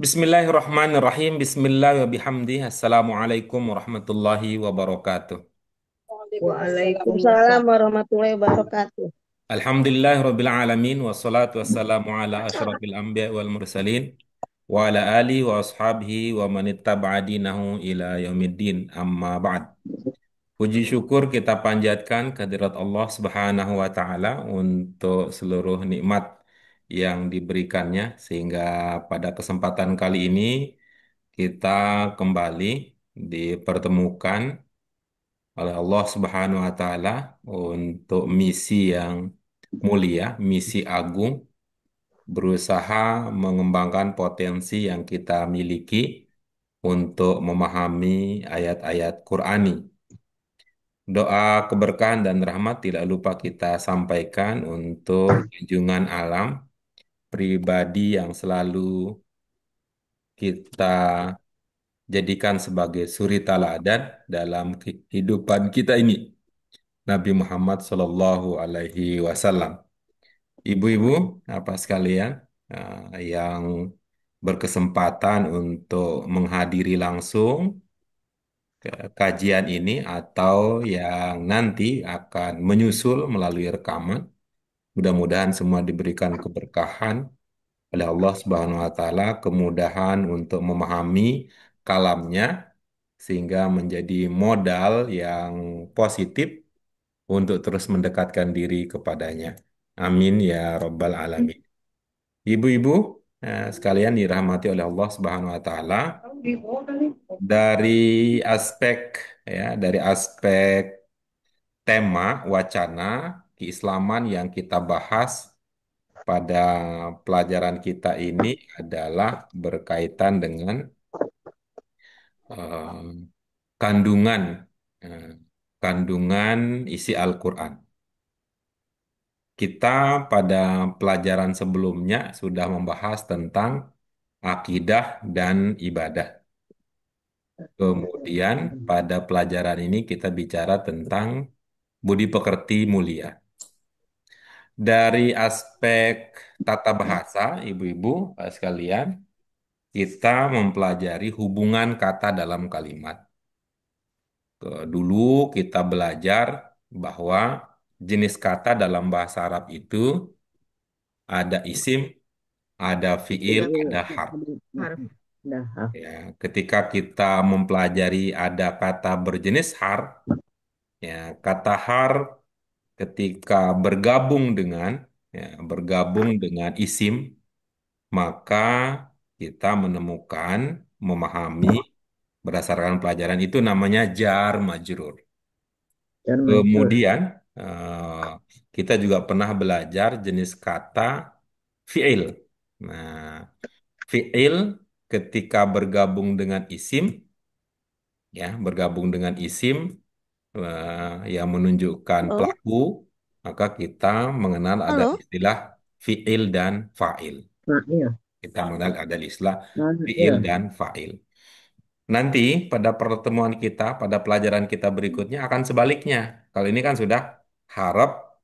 Bismillahirrahmanirrahim. Bismillahirrahmanirrahim. Assalamualaikum warahmatullahi wabarakatuh. Waalaikumsalam warahmatullahi wabarakatuh. Alhamdulillahirabbil alamin wassalatu wassalamu ala asyrafil anbiya wal mursalin wa ala alihi wa ashabihi wa man ittaba'a dinahu ila yaumiddin. Amma ba'd. Puji syukur kita panjatkan kehadirat Allah Subhanahu wa taala untuk seluruh nikmat yang diberikannya sehingga pada kesempatan kali ini kita kembali dipertemukan oleh Allah Subhanahu wa taala untuk misi yang mulia, misi agung, berusaha mengembangkan potensi yang kita miliki untuk memahami ayat-ayat Qur'ani. Doa keberkahan dan rahmat tidak lupa kita sampaikan untuk junjungan alam pribadi yang selalu kita jadikan sebagai suri teladan dalam kehidupan kita ini. Nabi Muhammad Shallallahu Alaihi Wasallam. Ibu-ibu, apa sekalian yang berkesempatan untuk menghadiri langsung kajian ini atau yang nanti akan menyusul melalui rekaman, mudah-mudahan semua diberikan keberkahan oleh Allah Subhanahu wa taala, kemudahan untuk memahami kalamnya sehingga menjadi modal yang positif untuk terus mendekatkan diri kepadanya. Amin ya Rabbal Alamin. Ibu-ibu sekalian dirahmati oleh Allah Subhanahu wa taala, dari aspek dari aspek tema wacana keislaman yang kita bahas pada pelajaran kita ini adalah berkaitan dengan eh, kandungan eh, kandungan isi Al-Quran. Kita pada pelajaran sebelumnya sudah membahas tentang akidah dan ibadah. Kemudian pada pelajaran ini kita bicara tentang budi pekerti mulia. Dari aspek tata bahasa, ibu-ibu sekalian, kita mempelajari hubungan kata dalam kalimat. Dulu kita belajar bahwa jenis kata dalam bahasa Arab itu ada isim, ada fiil, ada harf. Harf dah. Ya, ketika kita mempelajari ada kata berjenis harf, ya, kata harf ketika bergabung dengan isim, maka kita menemukan, memahami berdasarkan pelajaran itu namanya jar majrur. Dan majur. Kemudian eh, kita juga pernah belajar jenis kata fiil. Nah, fiil ketika bergabung dengan isim, bergabung dengan isim yang menunjukkan Halo? pelaku, maka kita mengenal ada Halo? istilah fiil dan fa'il. Nah, iya. Kita mengenal ada istilah Nah, fiil iya. dan fa'il. Nanti pada pertemuan kita, pada pelajaran kita berikutnya akan sebaliknya. Kalau ini kan sudah harap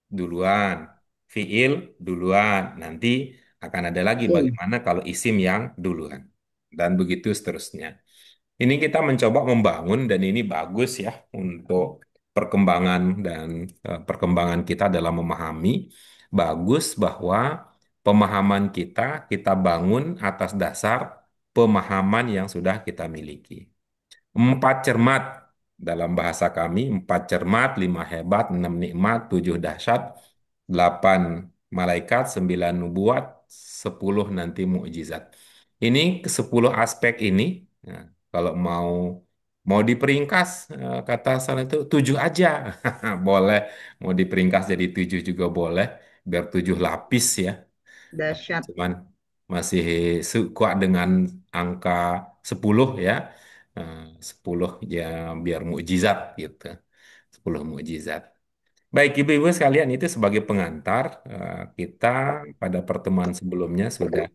duluan, fiil duluan. Nanti akan ada lagi Sim. bagaimana kalau isim yang duluan. Dan begitu seterusnya. Ini kita mencoba membangun dan ini bagus ya untuk perkembangan dan perkembangan kita dalam memahami. Bagus bahwa pemahaman kita bangun atas dasar pemahaman yang sudah kita miliki. Empat cermat dalam bahasa kami, empat cermat, lima hebat, enam nikmat, tujuh dahsyat, delapan malaikat, sembilan nubuat, sepuluh nanti mukjizat. Ini ke sepuluh aspek ini, nah, kalau mau diperingkas, kata sana itu tujuh aja, boleh. Mau diperingkas jadi tujuh juga boleh, biar tujuh lapis ya. Dahsyat. Cuman masih suka dengan angka 10 ya. Eh, 10 ya biar mukjizat gitu. 10 mukjizat. Baik Ibu-ibu sekalian, itu sebagai pengantar. Kita pada pertemuan sebelumnya sudah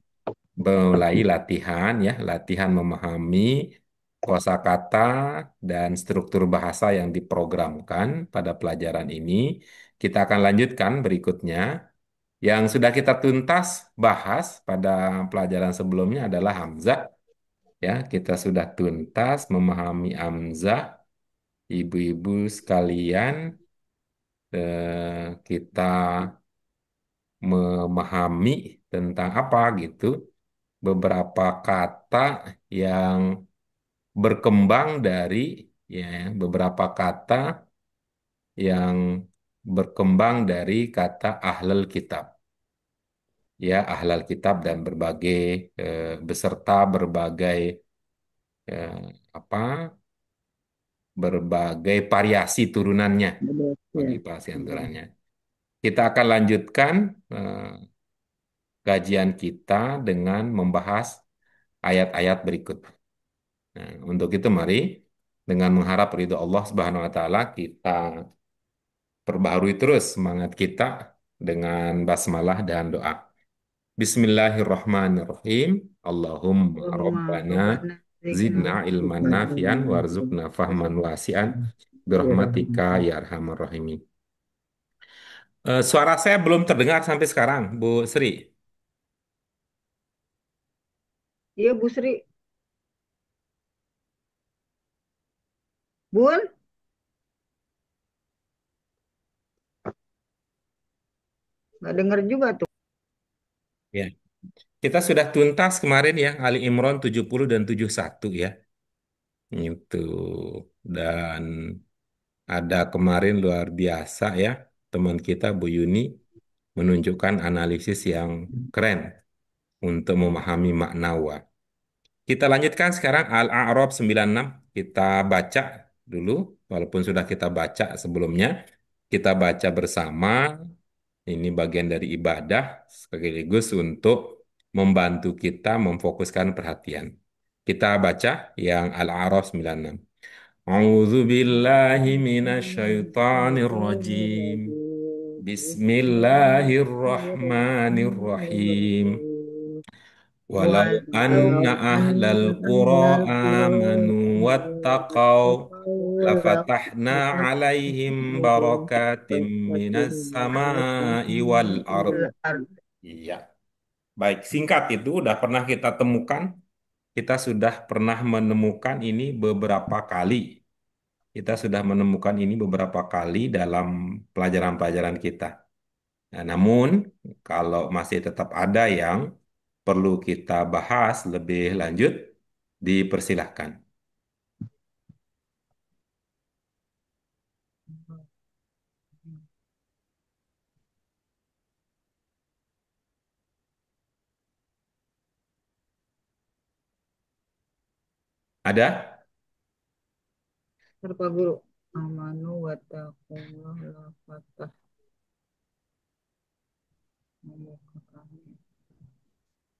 mulai latihan ya, latihan memahami kosakata dan struktur bahasa yang diprogramkan pada pelajaran ini. Kita akan lanjutkan berikutnya Yang sudah kita tuntas bahas pada pelajaran sebelumnya adalah hamzah. Ya, kita sudah tuntas memahami hamzah, ibu-ibu sekalian. Kita memahami tentang apa gitu, beberapa kata yang berkembang dari ya beberapa kata yang berkembang dari kata ahlul kitab. Ya, ahlal kitab dan berbagai beserta berbagai apa berbagai variasi turunannya Betul, bagi ya. variasi Hmm. turunannya. Kita akan lanjutkan eh, kajian kita dengan membahas ayat-ayat berikut. Nah, untuk itu mari dengan mengharap ridho Allah Subhanahu wa taala kita perbaharui terus semangat kita dengan basmalah dan doa. Bismillahirrahmanirrahim. Allahumma Allahumma rabbana rabbana zidna zidna ilman nafian warzuqna fahman wasi'an birahmatika ya arhamar rahimin. Suara saya belum terdengar sampai sekarang, Bu Sri. Iya Bu Sri. Bun, nggak denger juga tuh. Ya. Kita sudah tuntas kemarin ya Ali Imran 70 dan 71 ya. Itu. Dan ada kemarin luar biasa ya, teman kita Bu Yuni menunjukkan analisis yang keren untuk memahami makna wa. Kita lanjutkan sekarang Al-A'raf 96. Kita baca dulu, walaupun sudah kita baca sebelumnya. Kita baca bersama, ini bagian dari ibadah, sekaligus untuk membantu kita memfokuskan perhatian. Kita baca yang Al-A'raf 96. A'udzu billahi minasyaitonir rajim. Bismillahirrahmanirrahim. Walau Walau anna anna ahlal qura ahlal qura amanu wattaqau wattaqaw lafatahna lafatahna alaihim alaihim barakatim minas barakatim minas samai wal samaa'i ard. wal ardh. Iya, baik. Singkat itu udah pernah kita temukan. Kita sudah pernah menemukan ini beberapa kali. Kita sudah menemukan ini beberapa kali dalam pelajaran-pelajaran kita. Nah, namun, kalau masih tetap ada yang perlu kita bahas lebih lanjut, dipersilahkan. Ada? Ntar Pak Guru. Amanu wa taqullah la fatah membuka kami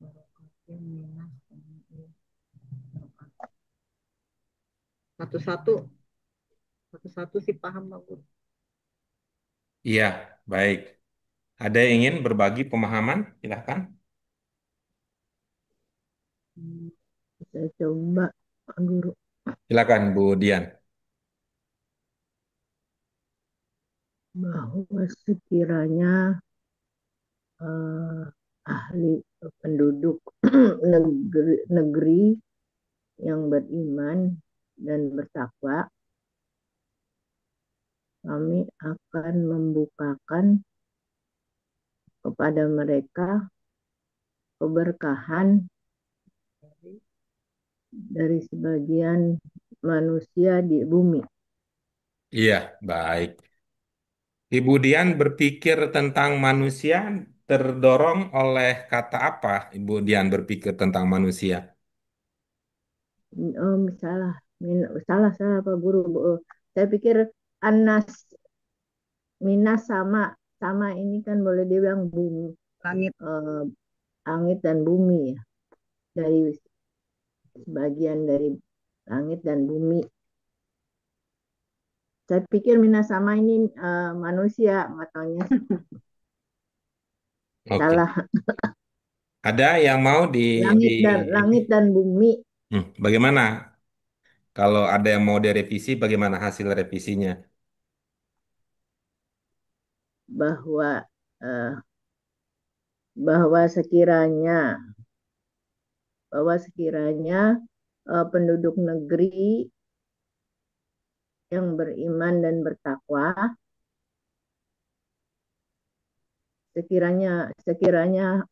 barakatim minas samaa'i wal ardh. Satu-satu, satu-satu sih paham Pak Guru. Iya, baik. Ada yang ingin berbagi pemahaman? Silahkan. Hmm, Saya coba Pak Guru Silakan, Bu Dian. bahwa sekiranya eh, ahli penduduk negeri yang beriman dan bertakwa, kami akan membukakan kepada mereka keberkahan dari sebagian manusia di bumi. Iya, baik. Ibu Dian berpikir tentang manusia terdorong oleh kata apa? Ibu Dian berpikir tentang manusia. Oh, salah salah Pak Guru. Saya pikir Anas Minas sama ini kan boleh dibilang bumi, langit, langit dan bumi ya, dari sebagian dari langit dan bumi. Saya pikir Minas sama ini manusia, nggak taunya Oke. salah. Ada yang mau di Langit dan bumi, bagaimana? Kalau ada yang mau direvisi, bagaimana hasil revisinya? bahwa eh, bahwa sekiranya bahwa sekiranya penduduk negeri yang beriman dan bertakwa, sekiranya sekiranya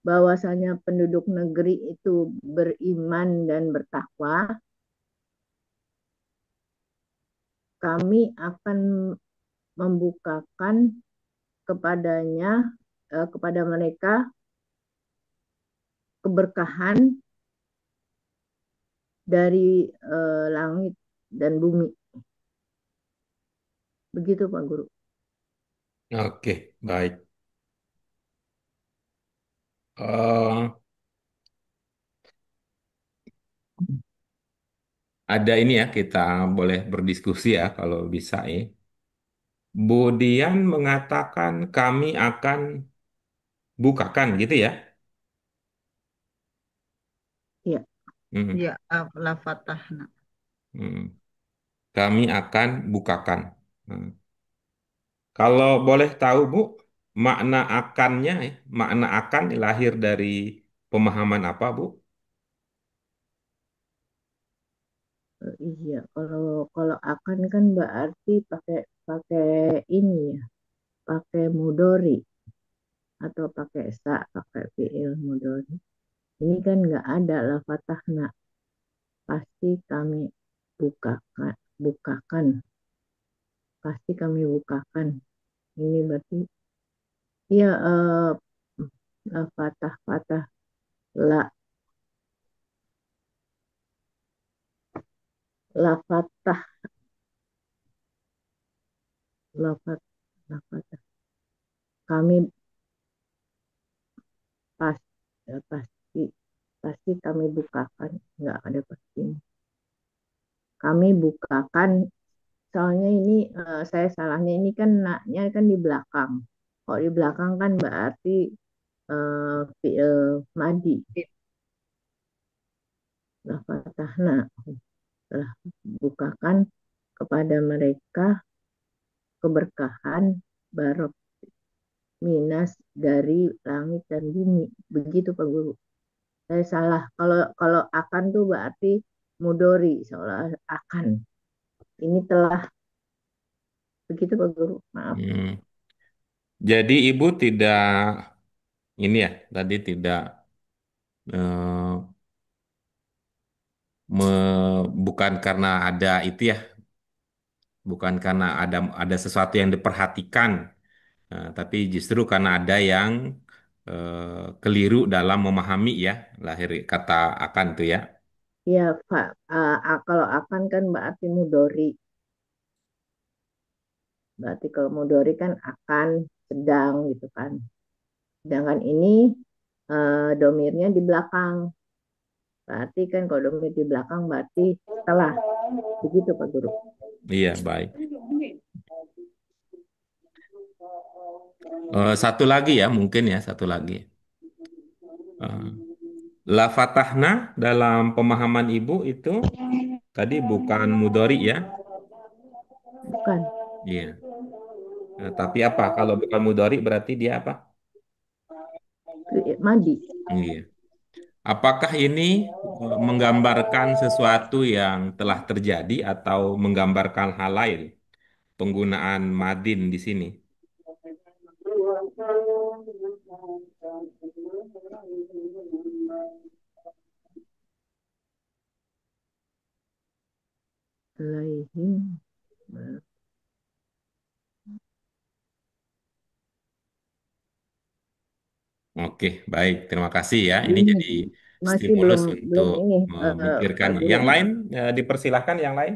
bahwasanya penduduk negeri itu beriman dan bertakwa, kami akan membukakan kepadanya kepada mereka keberkahan dari langit dan bumi. Begitu Pak Guru. Oke, baik. Eh, ada ini ya, kita boleh berdiskusi ya kalau bisa ya. Budian mengatakan kami akan bukakan gitu ya. Iya, Hmm, Ya, la fatahna. hmm. Kami akan bukakan. Hmm. Kalau boleh tahu Bu, makna akannya ya, makna akan lahir dari pemahaman apa Bu? iya. Kalau kalau akan kan berarti pakai pakai ini ya, pakai mudori atau pakai sa, pakai fiil mudori. Ini kan nggak ada la fatahna. Pasti kami bukakan, bukakan. Pasti kami bukakan. Ini berarti iya la fatah fatah la la fatah la fat la fatah. Kami pas pasti pasti kami bukakan. Nggak ada pasti. Kami bukakan. Soalnya ini saya salahnya ini kan naknya kan di belakang. Kalau di belakang kan berarti fi'il madi. La fatahna telah bukakan kepada mereka keberkahan barok minas dari langit dan bumi. Begitu Pak Guru. Saya salah. Kalau kalau akan tuh berarti mudori seolah akan. Ini telah begitu Pak Guru. Maaf. Hmm. Jadi Ibu tidak ini ya, tadi tidak eh, bukan karena ada itu ya, bukan karena ada sesuatu yang diperhatikan, tapi justru karena ada yang keliru dalam memahami ya, lahir kata akan tuh ya. Ya, Pak. Kalau akan kan berarti mudori. Berarti kalau mudori kan akan sedang gitu kan. Sedangkan ini domirnya di belakang. Berarti kan kalau domir di belakang berarti setelah. Begitu Pak Guru. Iya, baik. Satu lagi ya, mungkin ya, satu lagi. Eh, La fatahna dalam pemahaman Ibu itu tadi bukan mudori ya. Bukan. Iya. Tapi apa? Kalau bukan mudori berarti dia apa? Madi. Iya. Apakah ini menggambarkan sesuatu yang telah terjadi atau menggambarkan hal lain? Penggunaan madin di sini. Alaihim. Oke, baik. Terima kasih ya. Ini Belum jadi masih stimulus belum belum untuk ini Pak memikirkannya. Guru. Yang lain, dipersilahkan yang lain.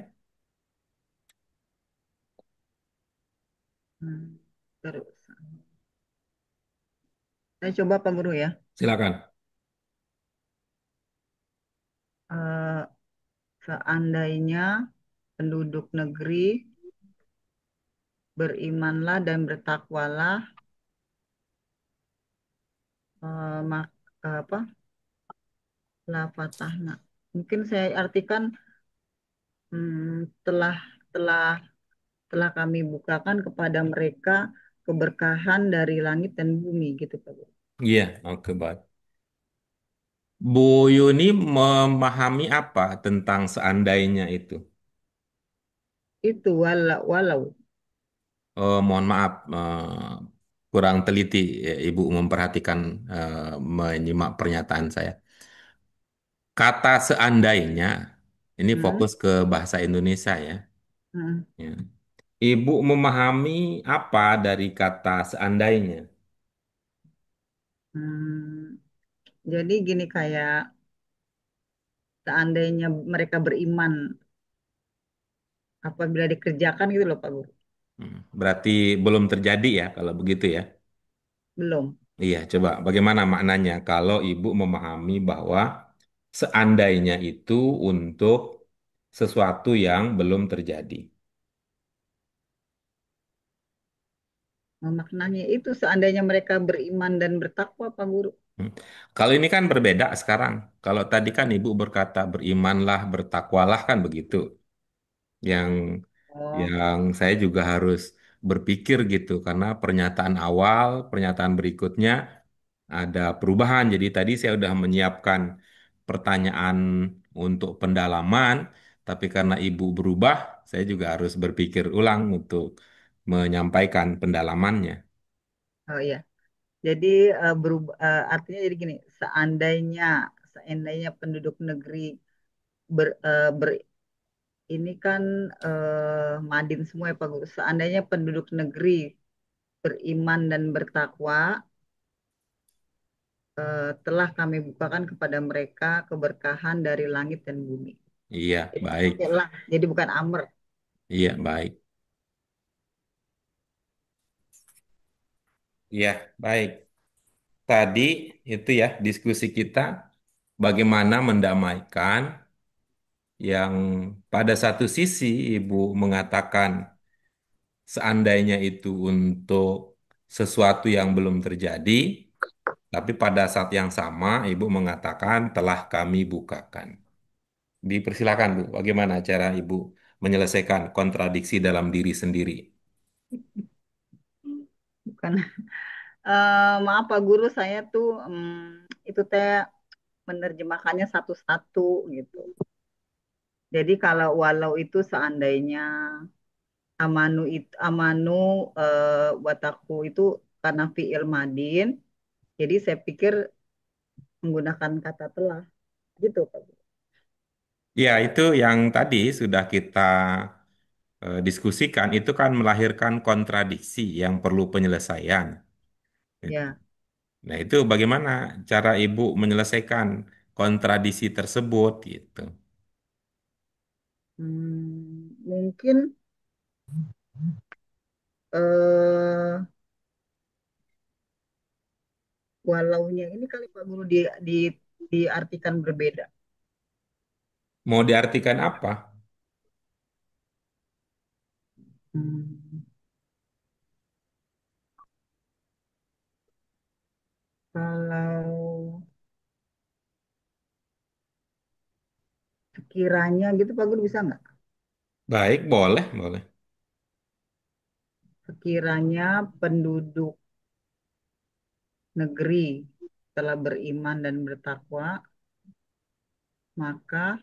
Terus. Saya coba Pak Guru ya. Silakan. Eh, Seandainya penduduk negeri berimanlah dan bertakwalah, mak, apa, la fatahna. Mungkin saya artikan telah telah telah kami bukakan kepada mereka keberkahan dari langit dan bumi gitu Pak Guru. Iya, oke, baik. Bu Yuni memahami apa tentang seandainya itu? Itu walau, walau. Mohon maaf, kurang teliti ya, Ibu memperhatikan, menyimak pernyataan saya. Kata seandainya, ini Hmm, fokus ke bahasa Indonesia ya. hmm, Ya. Ibu memahami apa dari kata seandainya? hmm. Jadi gini kayak seandainya mereka beriman apabila dikerjakan gitu loh Pak Guru. Berarti belum terjadi ya kalau begitu ya. Belum. Iya, coba bagaimana maknanya kalau Ibu memahami bahwa seandainya itu untuk sesuatu yang belum terjadi. Nah, maknanya itu seandainya mereka beriman dan bertakwa Pak Guru. Hmm. Kalau ini kan berbeda sekarang. Kalau tadi kan Ibu berkata berimanlah, bertakwalah kan begitu. Yang Oh, yang saya juga harus berpikir gitu karena pernyataan awal, pernyataan berikutnya ada perubahan. Jadi tadi saya sudah menyiapkan pertanyaan untuk pendalaman, tapi karena Ibu berubah, saya juga harus berpikir ulang untuk menyampaikan pendalamannya. oh iya. Jadi berubah artinya jadi gini, seandainya seandainya penduduk negeri ber, ini kan Madin semua ya Pak Guru. Seandainya penduduk negeri beriman dan bertakwa, telah kami bukakan kepada mereka keberkahan dari langit dan bumi. Iya, Jadi baik. pakailah, jadi bukan amr. Iya, baik. Iya, baik. Tadi itu ya diskusi kita bagaimana mendamaikan yang pada satu sisi Ibu mengatakan seandainya itu untuk sesuatu yang belum terjadi, tapi pada saat yang sama Ibu mengatakan telah kami bukakan. Dipersilakan Bu, bagaimana cara Ibu menyelesaikan kontradiksi dalam diri sendiri? Bukan. Maaf Pak Guru, saya tuh itu teh menerjemahkannya satu-satu gitu. Jadi kalau walau itu seandainya amanu wataku itu karena fiil madin. Jadi saya pikir menggunakan kata telah gitu Pak Guru. Ya, itu yang tadi sudah kita diskusikan, itu kan melahirkan kontradiksi yang perlu penyelesaian. Ya, Nah, itu bagaimana cara Ibu menyelesaikan kontradiksi tersebut gitu. mungkin eh walaunya ini kali Pak Guru di diartikan berbeda. Mau diartikan apa? Hmm, kalau sekiranya gitu Pak Guru bisa nggak? Baik, boleh, boleh. Sekiranya penduduk negeri telah beriman dan bertakwa, maka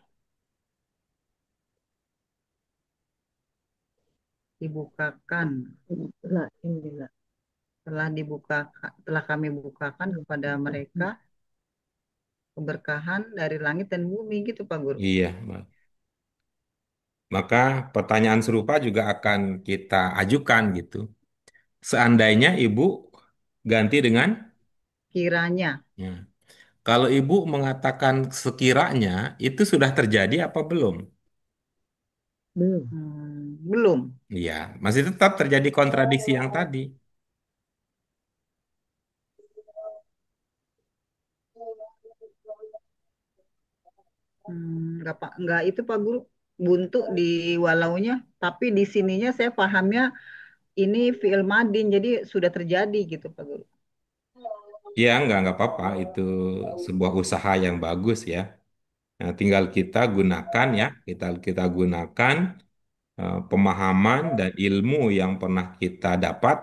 dibukakan Lah, inilah. telah kami bukakan kepada mereka keberkahan dari langit dan bumi gitu Pak Guru. Iya, Mbak. Maka pertanyaan serupa juga akan kita ajukan gitu. Seandainya Ibu ganti dengan Kiranya ya. Kalau Ibu mengatakan sekiranya itu sudah terjadi apa belum? Belum. belum. Iya, masih tetap terjadi kontradiksi yang tadi. Nggak itu Pak Guru buntu di walaunya, tapi di sininya saya pahamnya ini fiil madin, jadi sudah terjadi gitu Pak Guru. Ya, nggak apa-apa. Itu sebuah usaha yang bagus ya. Nah, tinggal kita gunakan ya, kita gunakan pemahaman dan ilmu yang pernah kita dapat,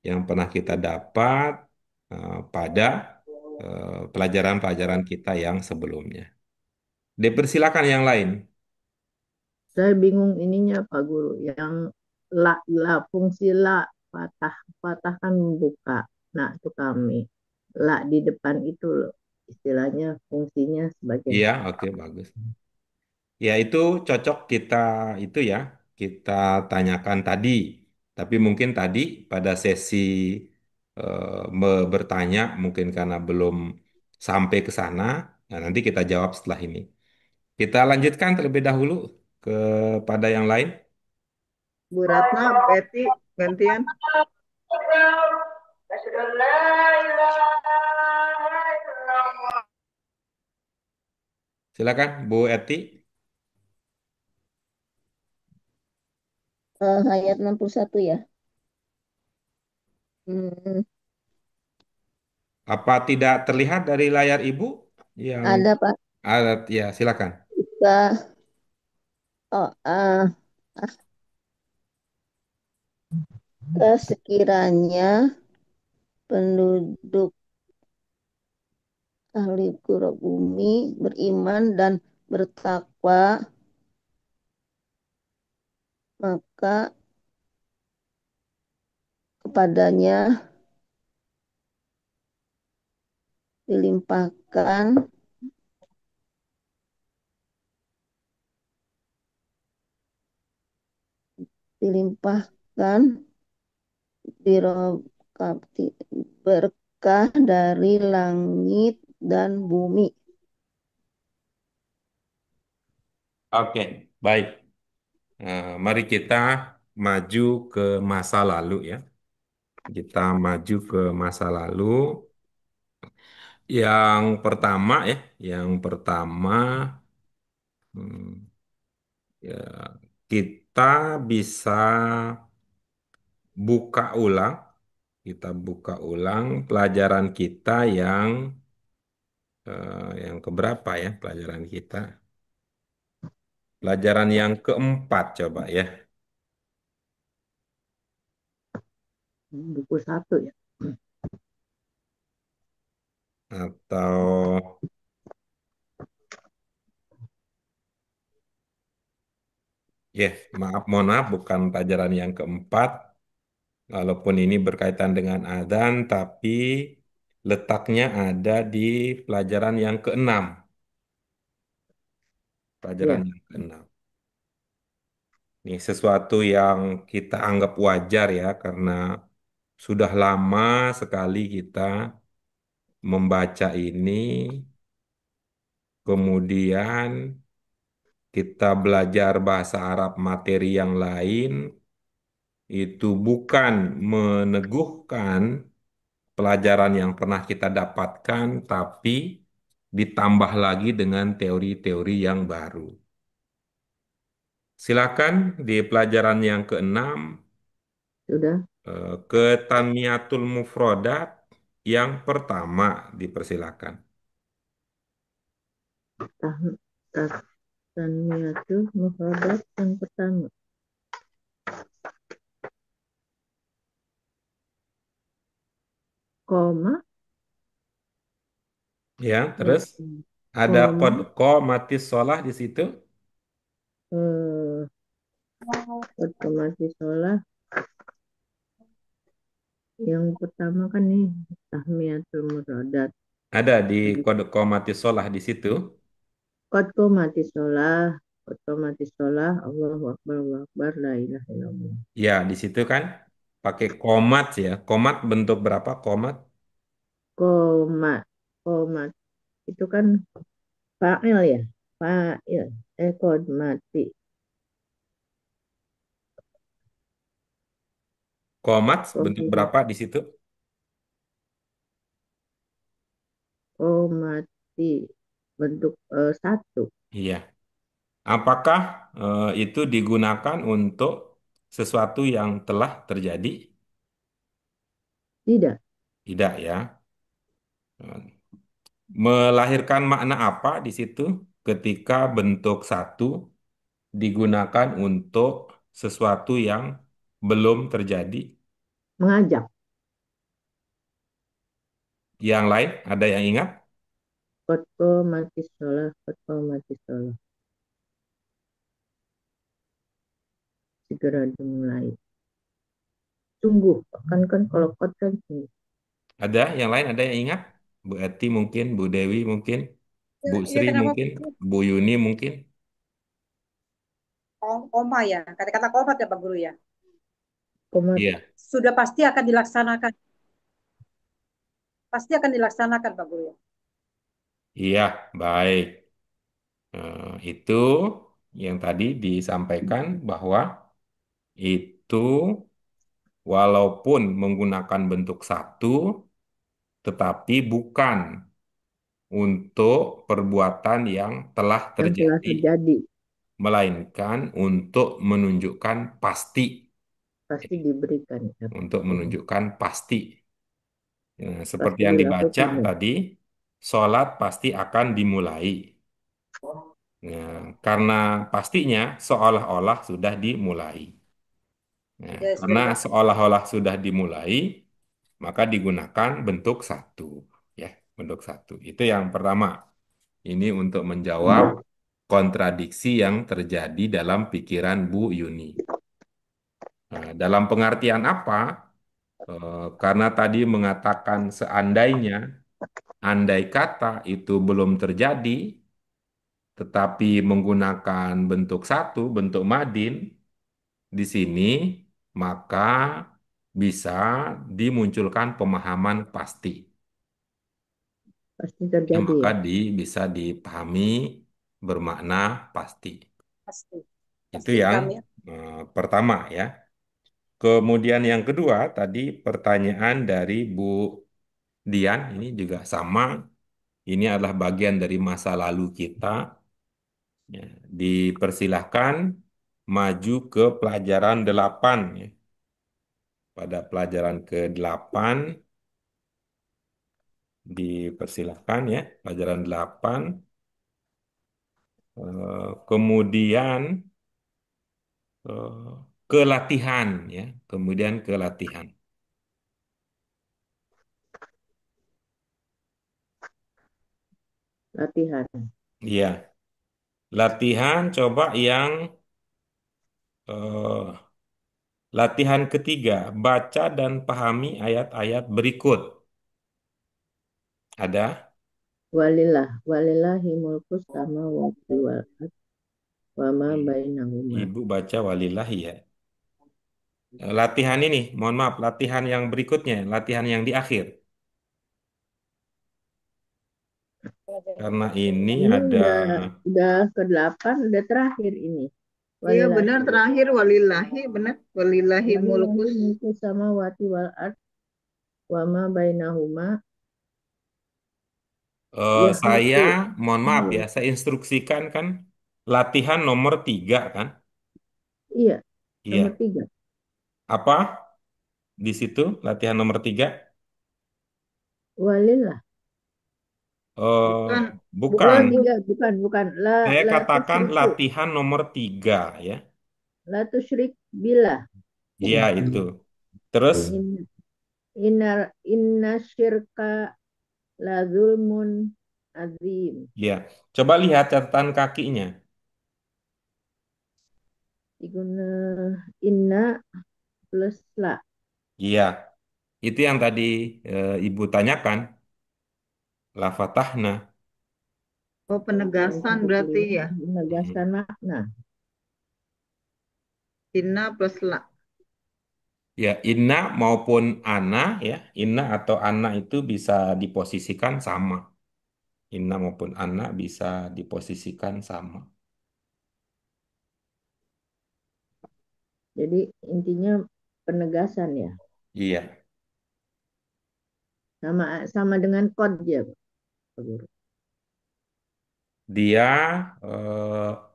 yang pernah kita dapat pada pelajaran-pelajaran kita yang sebelumnya. Dipersilakan yang lain. Saya bingung ininya Pak Guru. Yang la fungsi la patah patah kan membuka. Nah itu kami la di depan itu loh. Istilahnya fungsinya sebagai Iya, oke, bagus. Ya itu cocok kita itu ya, kita tanyakan tadi. Tapi mungkin tadi pada sesi bertanya, mungkin karena belum sampai ke sana, nah nanti kita jawab setelah ini. Kita lanjutkan terlebih dahulu kepada yang lain. Bu Ratna, Bu Eti, gantian. Silakan, Bu Eti. Ayat 61 ya. Hmm, Apa tidak terlihat dari layar Ibu yang ada Pak. alat ya, silakan. Jika oh, sekiranya penduduk ahli kura bumi beriman dan bertakwa, maka kepadanya dilimpahkan dilimpahkan birokati berkah dari langit dan bumi. Oke, baik. Mari kita maju ke masa lalu ya. Kita maju ke masa lalu. Yang pertama ya, yang pertama hmm, ya, kita bisa buka ulang, kita buka ulang pelajaran kita yang keberapa ya pelajaran kita? Pelajaran yang keempat coba ya. buku satu ya. Atau ya, mohon maaf bukan pelajaran yang keempat. Walaupun ini berkaitan dengan adzan, tapi letaknya ada di pelajaran yang keenam. Pelajaran Ya, yang keenam. Ini sesuatu yang kita anggap wajar ya, karena sudah lama sekali kita membaca ini, kemudian kita belajar bahasa Arab materi yang lain, itu bukan meneguhkan pelajaran yang pernah kita dapatkan, tapi ditambah lagi dengan teori-teori yang baru. Silakan di pelajaran yang keenam, sudah. ke Tanmiyatul Mufrodat yang pertama dipersilakan. Tah, tah, Tanmiyatul mufradat yang pertama. Koma, Ya, eh, terus ada koma, kodko mati sholah di situ. eh, otomatis sholat. Yang pertama kan nih tahmiyatul mufradat. Ada di kodko mati sholah di situ. Qad mati sholah, otomatis sholah, Allahu Akbar, la ilaha illallah. Ya, di situ kan pakai komat ya. Komat bentuk berapa komat? Komat, komat itu kan fa'il ya, fa'il. Qad mati, Komat bentuk komat, berapa di situ? komati bentuk satu. Iya. Apakah itu digunakan untuk sesuatu yang telah terjadi? Tidak, Tidak ya. Melahirkan makna apa di situ ketika bentuk satu digunakan untuk sesuatu yang belum terjadi? mengajak. Yang lain ada yang ingat? Kotko mati sholat, kotko mati sholat. Segera dimulai. Sungguh, kan kalau kot kan sungguh. Ada yang lain ada yang ingat? Bu Eti mungkin, Bu Dewi mungkin, Ya, Bu ya Sri kenapa mungkin, Bu Yuni mungkin. koma ya? Kata-kata koma ya Pak Guru ya. Komat Iya, Sudah pasti akan dilaksanakan. Pasti akan dilaksanakan Pak Guru ya. iya, baik. Itu yang tadi disampaikan bahwa itu walaupun menggunakan bentuk satu, tetapi bukan untuk perbuatan yang telah yang telah terjadi, terjadi melainkan untuk menunjukkan pasti, pasti diberikan ya. untuk menunjukkan pasti. Seperti Pasti yang dibaca dilakukan ya. tadi, sholat pasti akan dimulai. Nah, karena pastinya seolah-olah sudah dimulai. Nah, Ya, sudah karena dilaksanakan. seolah-olah sudah dimulai, maka digunakan bentuk satu. Ya, bentuk satu. Itu yang pertama. Ini untuk menjawab kontradiksi yang terjadi dalam pikiran Bu Yuni. Dalam pengertian apa? Karena tadi mengatakan seandainya, andai kata itu belum terjadi, tetapi menggunakan bentuk satu, bentuk madin, di sini, maka bisa dimunculkan pemahaman pasti. Pasti Ya, terjadi maka ya. bisa dipahami bermakna pasti. Pasti. Itu Pasti yang kami. pertama ya. Kemudian yang kedua tadi pertanyaan dari Bu Dian ini juga sama. Ini adalah bagian dari masa lalu kita. Ya, dipersilahkan maju ke pelajaran 8 ya. Pada pelajaran ke-8 dipersilahkan ya, pelajaran 8. Kemudian eh, ke latihan ya, kemudian ke latihan. Latihan. Iya, latihan coba yang eh, latihan ketiga, baca dan pahami ayat-ayat berikut. Ada? Walillahi mulku samawati wal ard wa ma Hmm. bainahuma. Ibu baca walillahi ya. Latihan ini, mohon maaf, latihan yang berikutnya, latihan yang di akhir. Karena ini Ini ada udah ke-8, udah terakhir ini. Iya benar Walillahi terakhir walillahi benar walillahi walillahi mulkus. mulku samawati wal ard wa ma bainahuma saya, yakhluqu. mohon maaf ya, saya instruksikan kan latihan nomor 3 kan? Iya, nomor Iya. 3. Apa di situ latihan nomor 3? Walillah. Eh, Bukan bukan. Nomor bukan 3 bukan Saya la katakan tusyriku. latihan nomor 3 ya. La tusyrik billah. Iya itu. Terus, In, inna syirka la zulmun azim. ya. Coba lihat catatan kakinya. Iguna inna plus la. Iya. Itu yang tadi Ibu tanyakan. La fatahna. oh penegasan berarti ya. Menegaskan Hmm. makna. Inna plus la. Ya, inna maupun ana ya. Inna atau ana itu bisa diposisikan sama. Inna maupun ana bisa diposisikan sama. Jadi intinya penegasan ya. Iya. Sama sama dengan kod ya, Pak Guru. Dia eh,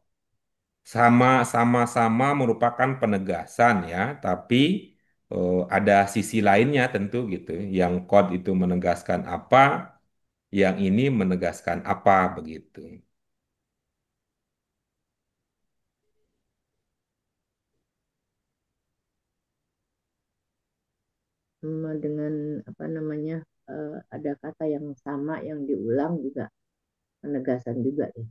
sama-sama merupakan penegasan ya, tapi ada sisi lainnya tentu gitu. Yang kod itu menegaskan apa, yang ini menegaskan apa begitu. Sama dengan apa namanya? ada kata yang sama yang diulang juga penegasan juga ya.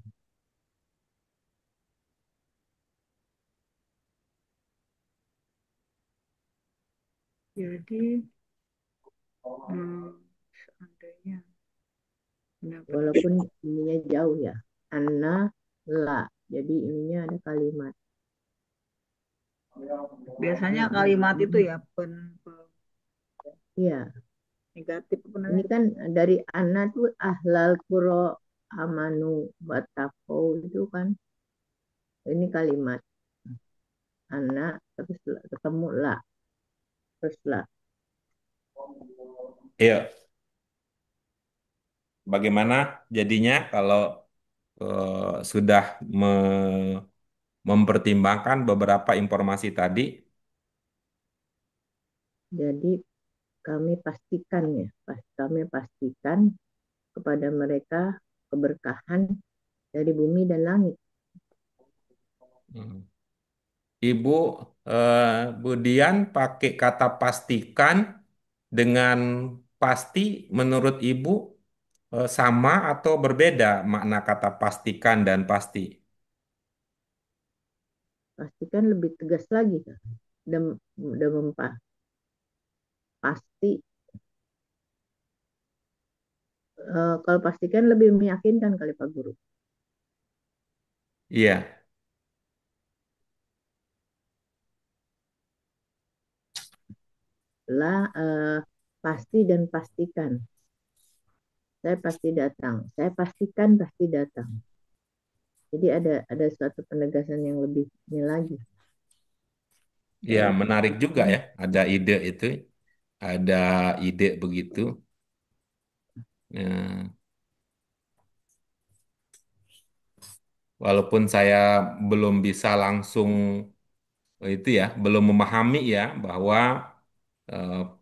Jadi seandainya benar-benar Walaupun ininya jauh ya. Anna la. Jadi ininya ada kalimat. biasanya kalimat itu ya Iya, negatif apa ini namanya? kan dari Anna tuh ahlal kuro amanu batako itu kan. Ini kalimat Anna terus ketemu la. Terus la. Iya, bagaimana jadinya kalau sudah mempertimbangkan beberapa informasi tadi? Jadi kami pastikan ya. Kami pastikan kepada mereka keberkahan dari bumi dan langit. Hmm. Ibu Budian pakai kata pastikan dengan pasti menurut Ibu sama atau berbeda makna kata pastikan dan pasti? Pastikan lebih tegas lagi kan. Dan pasti kalau pastikan lebih meyakinkan kali Pak Guru. Iya, Lah pasti dan pastikan. Saya pasti datang. Saya pastikan pasti datang. Jadi ada suatu penegasan yang lebih ini lagi. ya Saya menarik juga pastikan. ya. Ada ide itu, ada ide begitu. Ya, walaupun saya belum bisa langsung itu ya, belum memahami ya bahwa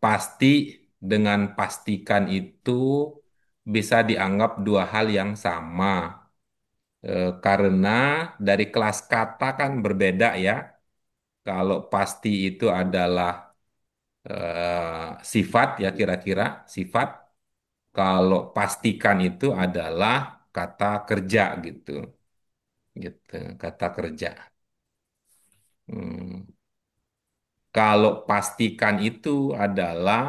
pasti dengan pastikan itu bisa dianggap dua hal yang sama. Karena dari kelas kata kan berbeda ya. Kalau pasti itu adalah sifat ya kira-kira sifat. Kalau pastikan itu adalah kata kerja gitu, gitu kata kerja. Hmm. Kalau pastikan itu adalah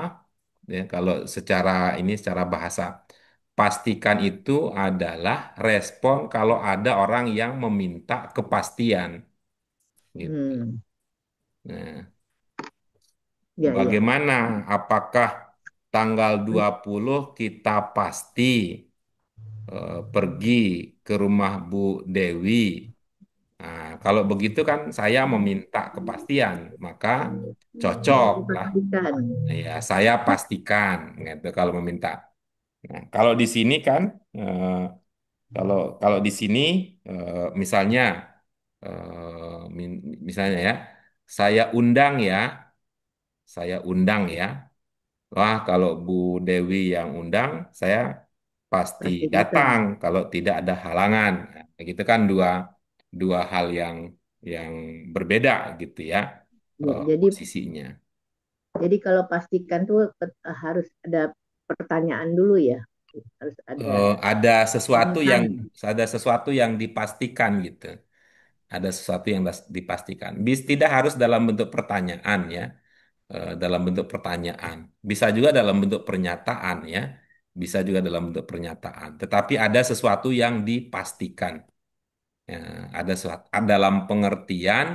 ya kalau secara ini secara bahasa pastikan itu adalah respon kalau ada orang yang meminta kepastian gitu. Hmm, Nah, ya ya. bagaimana? Apakah tanggal 20 kita pasti pergi ke rumah Bu Dewi? Nah, kalau begitu kan saya meminta kepastian, maka cocok Berarti lah. pastikan. Ya, saya pastikan gitu kalau meminta. Nah, kalau di sini kan, eh, kalau kalau di sini misalnya, misalnya ya, saya undang ya, saya undang ya. Wah, kalau Bu Dewi yang undang, saya pasti Pasti datang datang. kalau tidak ada halangan. Nah, gitu kan dua dua hal yang berbeda gitu ya Ya, posisinya. jadi kalau pastikan tuh harus ada pertanyaan dulu ya. Harus ada Ada sesuatu yang tanya. dipastikan gitu. Ada sesuatu yang dipastikan. Tidak harus dalam bentuk pertanyaan ya, dalam bentuk pertanyaan. Bisa juga dalam bentuk pernyataan ya. Bisa juga dalam bentuk pernyataan. Tetapi ada sesuatu yang dipastikan. Ya, ada sesuatu dalam pengertian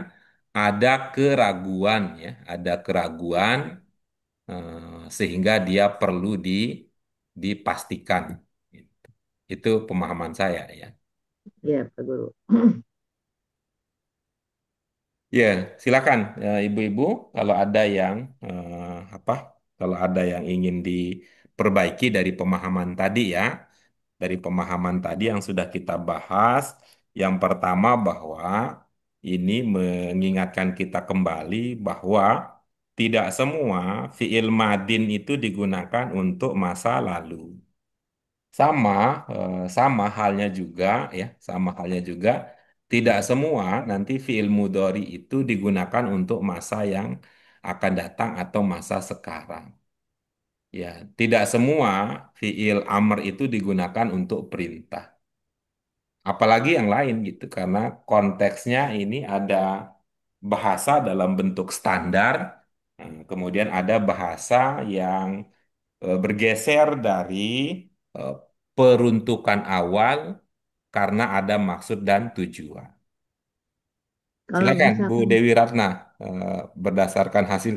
ada keraguan ya, ada keraguan sehingga dia perlu dipastikan. Itu pemahaman saya ya. Ya, Pak Guru. Ya, silakan ibu-ibu kalau ada yang apa? Kalau ada yang ingin diperbaiki dari pemahaman tadi ya, dari pemahaman tadi yang sudah kita bahas, yang pertama bahwa ini mengingatkan kita kembali bahwa tidak semua fiil madin itu digunakan untuk masa lalu. Sama, sama halnya juga ya, sama halnya juga tidak semua nanti fiil mudhari itu digunakan untuk masa yang akan datang atau masa sekarang. Ya, tidak semua fiil amr itu digunakan untuk perintah. Apalagi yang lain gitu, karena konteksnya ini ada bahasa dalam bentuk standar, kemudian ada bahasa yang bergeser dari eh, peruntukan awal karena ada maksud dan tujuan. Kalau Silakan Bu misalkan Dewi Ratna, eh, berdasarkan hasil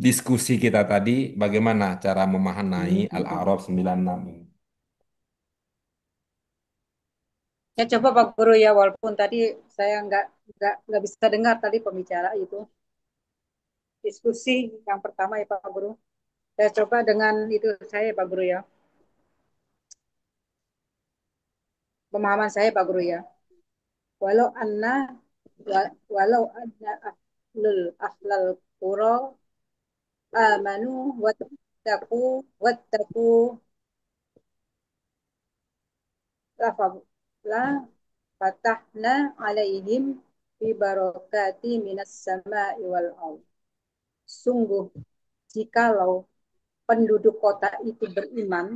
diskusi kita tadi, bagaimana cara memahami ini Al-A'raf 96 ini? Ya coba Pak Guru ya, walaupun tadi saya nggak bisa dengar tadi pembicara itu diskusi yang pertama ya Pak Guru. Saya coba dengan itu saya Pak Guru ya, pemahaman saya Pak Guru ya. Walau anna walau anna ahlal qura amanu wattaqu wattaqu la fatahna alaihim bi barakati minas sama'i wal ardh. Sungguh jikalau penduduk kota itu beriman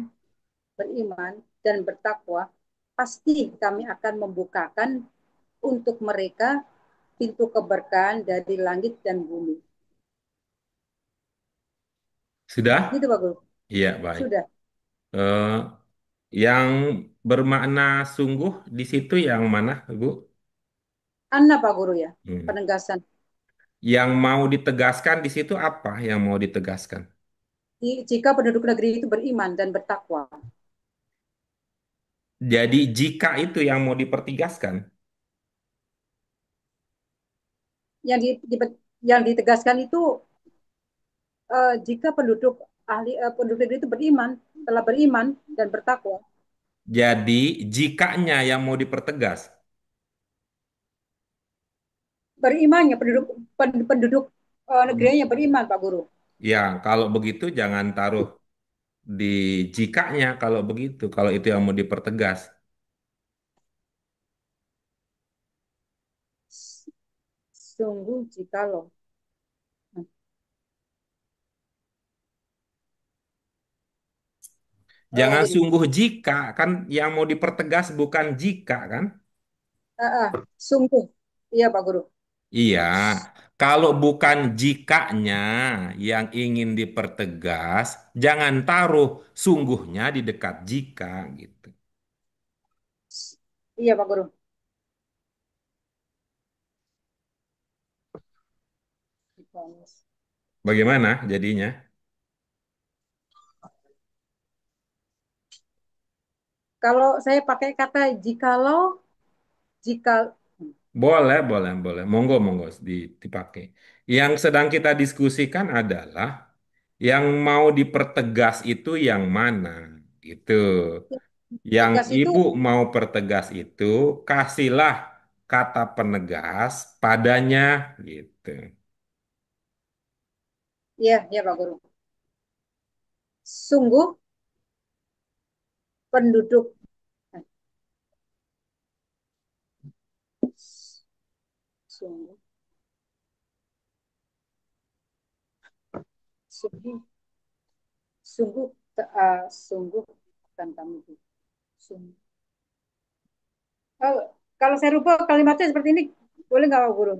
dan bertakwa, pasti kami akan membukakan untuk mereka pintu keberkahan dari langit dan bumi. Gitu Sudah? Pak Guru. Iya, baik. Sudah. Eh, yang bermakna sungguh di situ yang mana, Bu? Anna Pak Guru ya, Hmm. penegasan. Yang mau ditegaskan di situ apa yang mau ditegaskan? Jika penduduk negeri itu beriman dan bertakwa. Jadi jika itu yang mau dipertigaskan, Yang, di, yang ditegaskan itu jika penduduk negeri itu telah beriman dan bertakwa. jadi jikanya yang mau dipertegas. Berimannya penduduk negerinya beriman Pak Guru. Ya, kalau begitu jangan taruh di jikanya kalau begitu, kalau itu yang mau dipertegas. Sungguh jikalau. Jangan Gini, sungguh jika, kan yang mau dipertegas bukan jika kan? sungguh, iya Pak Guru. Iya, kalau bukan jikanya yang ingin dipertegas, jangan taruh sungguhnya di dekat jika gitu. Iya Pak Guru. Bagaimana jadinya? Kalau saya pakai kata jika, Boleh, boleh, boleh. Monggo, monggo dipakai. Yang sedang kita diskusikan adalah yang mau dipertegas itu yang mana, gitu. Yang tegas itu, ibu mau pertegas itu, kasihlah kata penegas padanya, gitu. iya, iya Pak Guru. Sungguh penduduk, eh, sungguh, sungguh, sungguh akan kami. Sungguh. Kalau, kalau saya rubah kalimatnya seperti ini, boleh nggak Pak Guru?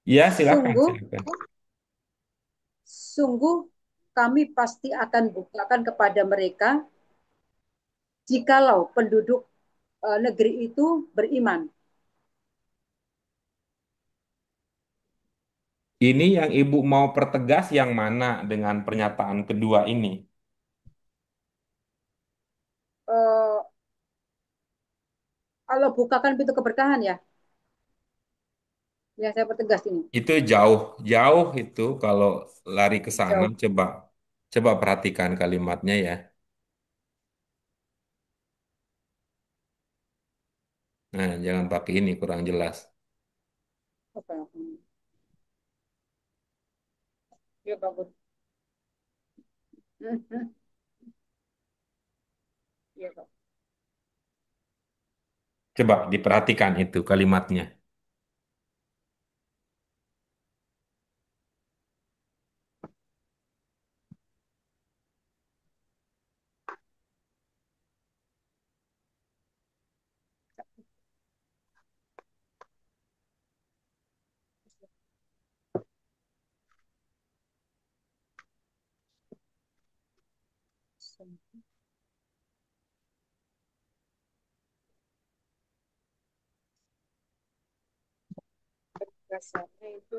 Ya, silakan, Sungguh, silakan. sungguh kami pasti akan bukakan kepada mereka jikalau penduduk negeri itu beriman. Ini yang ibu mau pertegas yang mana dengan pernyataan kedua ini? Eh, Allah bukakan pintu keberkahan ya, yang saya pertegas ini. Itu jauh, jauh itu kalau lari ke sana, Jauh. coba, coba perhatikan kalimatnya ya. Nah, jangan pakai ini, kurang jelas. Oke. Ya bagus. Mhm. Ya, Pak. Coba diperhatikan itu kalimatnya. Dasarnya itu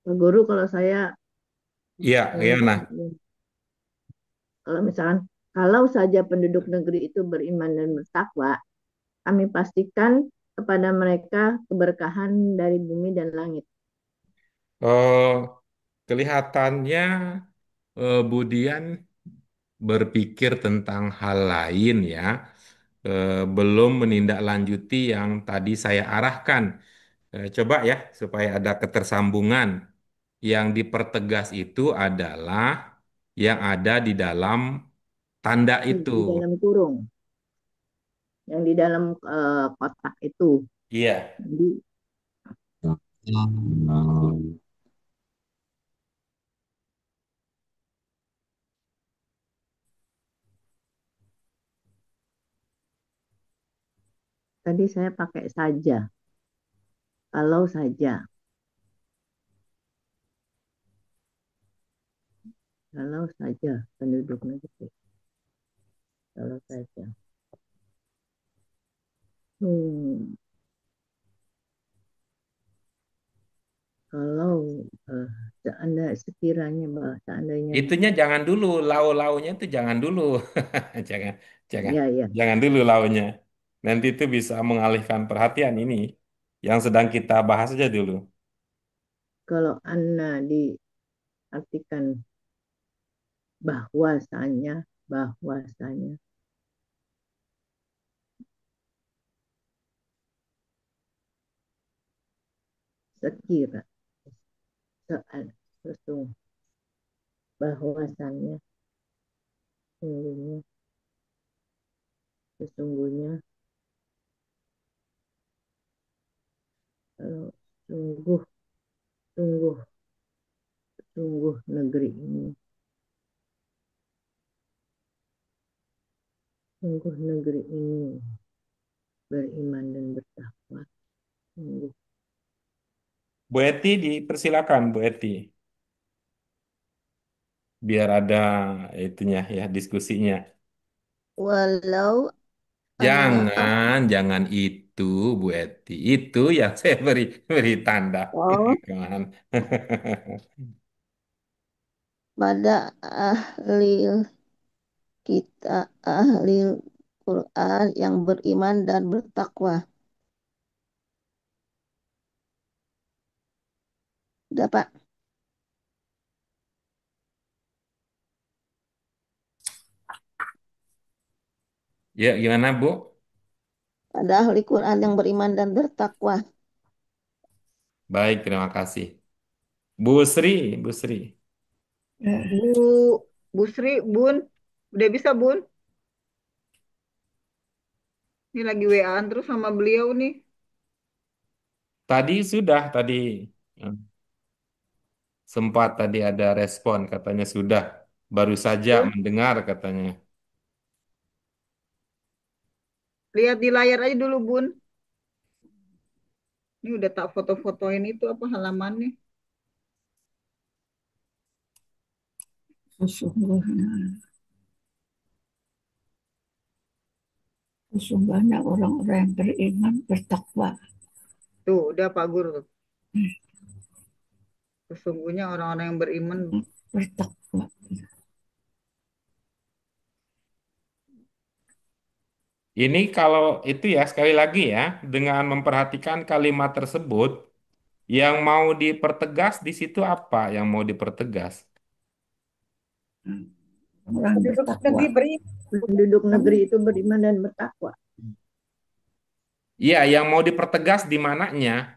Pak Guru, kalau saya Iya, iya, nah. kalau misalkan kalau saja penduduk negeri itu beriman dan bertakwa, kami pastikan kepada mereka keberkahan dari bumi dan langit. Oh, kelihatannya Budian berpikir tentang hal lain ya, belum menindaklanjuti yang tadi saya arahkan. Coba ya, supaya ada ketersambungan. Yang dipertegas itu adalah yang ada di dalam tanda itu. Di dalam kurung, yang di dalam kotak itu. Iya. Jadi tadi saya pakai saja, kalau saja, kalau saja penduduk negeri, kalau saja. Hmm, kalau eh, sekiranya bahwa seandainya, Itunya jangan dulu, lau-launya itu jangan dulu. Jangan, jangan, ya ya, jangan dulu launya. Nanti itu bisa mengalihkan perhatian ini. Yang sedang kita bahas aja dulu. kalau Anda diartikan bahwasanya, bahwasanya sekira, sesung, bahwasanya, sesungguhnya, sesungguhnya, kalau sungguh, sungguh, sungguh negeri ini, sungguh negeri ini beriman dan bertakwa, sungguh. Bu Eti, dipersilakan Bu Eti. Biar ada itunya ya, diskusinya. Walau anna Jangan itu Bu Eti. Itu yang saya beri tanda. oh Jangan. pada ahli kita ahli Quran yang beriman dan bertakwa. Udah Pak, Ya, gimana Bu? pada ahli Quran yang beriman dan bertakwa. Baik, terima kasih. Bu Sri, Bu Sri. Bu Bu Sri, Bun, udah bisa Bun? Ini lagi WA-an terus sama beliau nih. Tadi sudah, tadi eh, sempat tadi ada respon, katanya sudah. Baru saja Bun, mendengar katanya. lihat di layar aja dulu Bun. Ini udah tak foto-fotoin itu apa halamannya. Sesungguhnya, sesungguhnya orang-orang yang beriman bertakwa. Tuh, udah Pak Guru. Sesungguhnya orang-orang yang beriman. Bertakwa. Ini kalau itu ya, sekali lagi ya, dengan memperhatikan kalimat tersebut, yang mau dipertegas di situ apa yang mau dipertegas? Orang penduduk bertakwa. negeri beriman. Penduduk negeri itu beriman dan bertakwa. Iya, yang mau dipertegas di mananya?